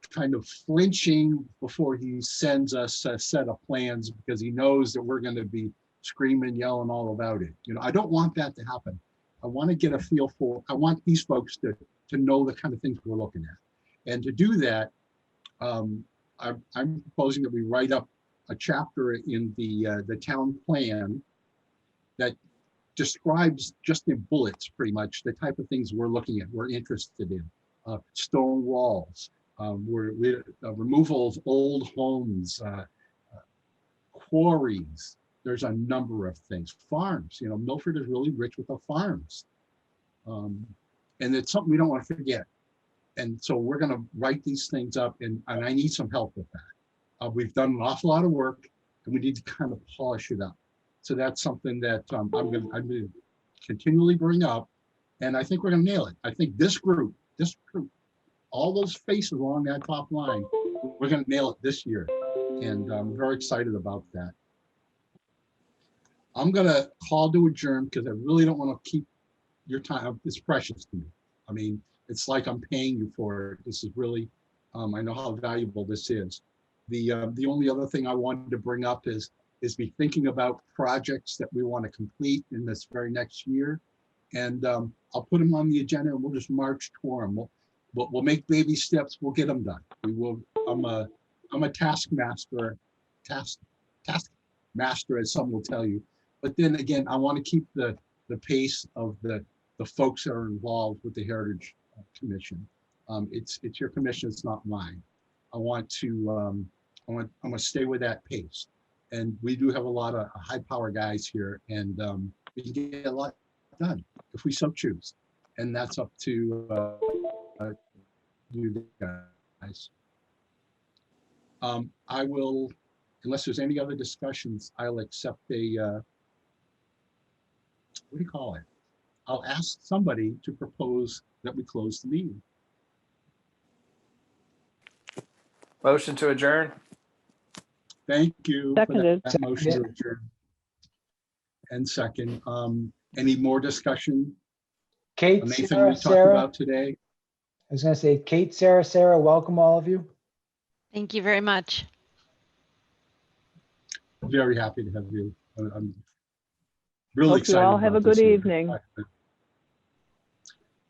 kind of flinching before he sends us a set of plans because he knows that we're going to be screaming, yelling all about it. I don't want that to happen. I want to get a feel for, I want these folks to know the kind of things we're looking at. And to do that, I'm proposing that we write up a chapter in the town plan that describes just in bullets, pretty much, the type of things we're looking at, we're interested in. Stone walls, removal of old homes, quarries. There's a number of things. Farms, Milford is really rich with the farms. And it's something we don't want to forget. And so we're going to write these things up, and I need some help with that. We've done an awful lot of work, and we need to kind of polish it up. So that's something that I'm going to continually bring up, and I think we're going to nail it. I think this group, all those faces along that top line, we're going to nail it this year, and I'm very excited about that. I'm going to call to adjourn because I really don't want to keep your time. It's precious to me. I mean, it's like I'm paying you for it. This is really, I know how valuable this is. The only other thing I wanted to bring up is be thinking about projects that we want to complete in this very next year. And I'll put them on the agenda and we'll just march toward them. We'll make baby steps. We'll get them done. We will. I'm a taskmaster, taskmaster, as some will tell you. But then again, I want to keep the pace of the folks that are involved with the Heritage Commission. It's your commission. It's not mine. I want to stay with that pace. And we do have a lot of high power guys here, and we can get a lot done if we so choose. And that's up to you guys. I will, unless there's any other discussions, I'll accept a, what do you call it? I'll ask somebody to propose that we close the meeting. Motion to adjourn. Thank you. Seconded. For that motion to adjourn. And second, any more discussion? Kate, on anything Sarah, we talked about today? I was going to say, Kate, Sarah, welcome all of you. Thank you very much. Very happy to have you. I'm really Hope excited. you all have a about this good year. evening.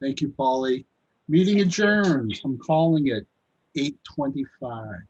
Thank you, Polly. Meeting adjourned. I'm calling it 8:25.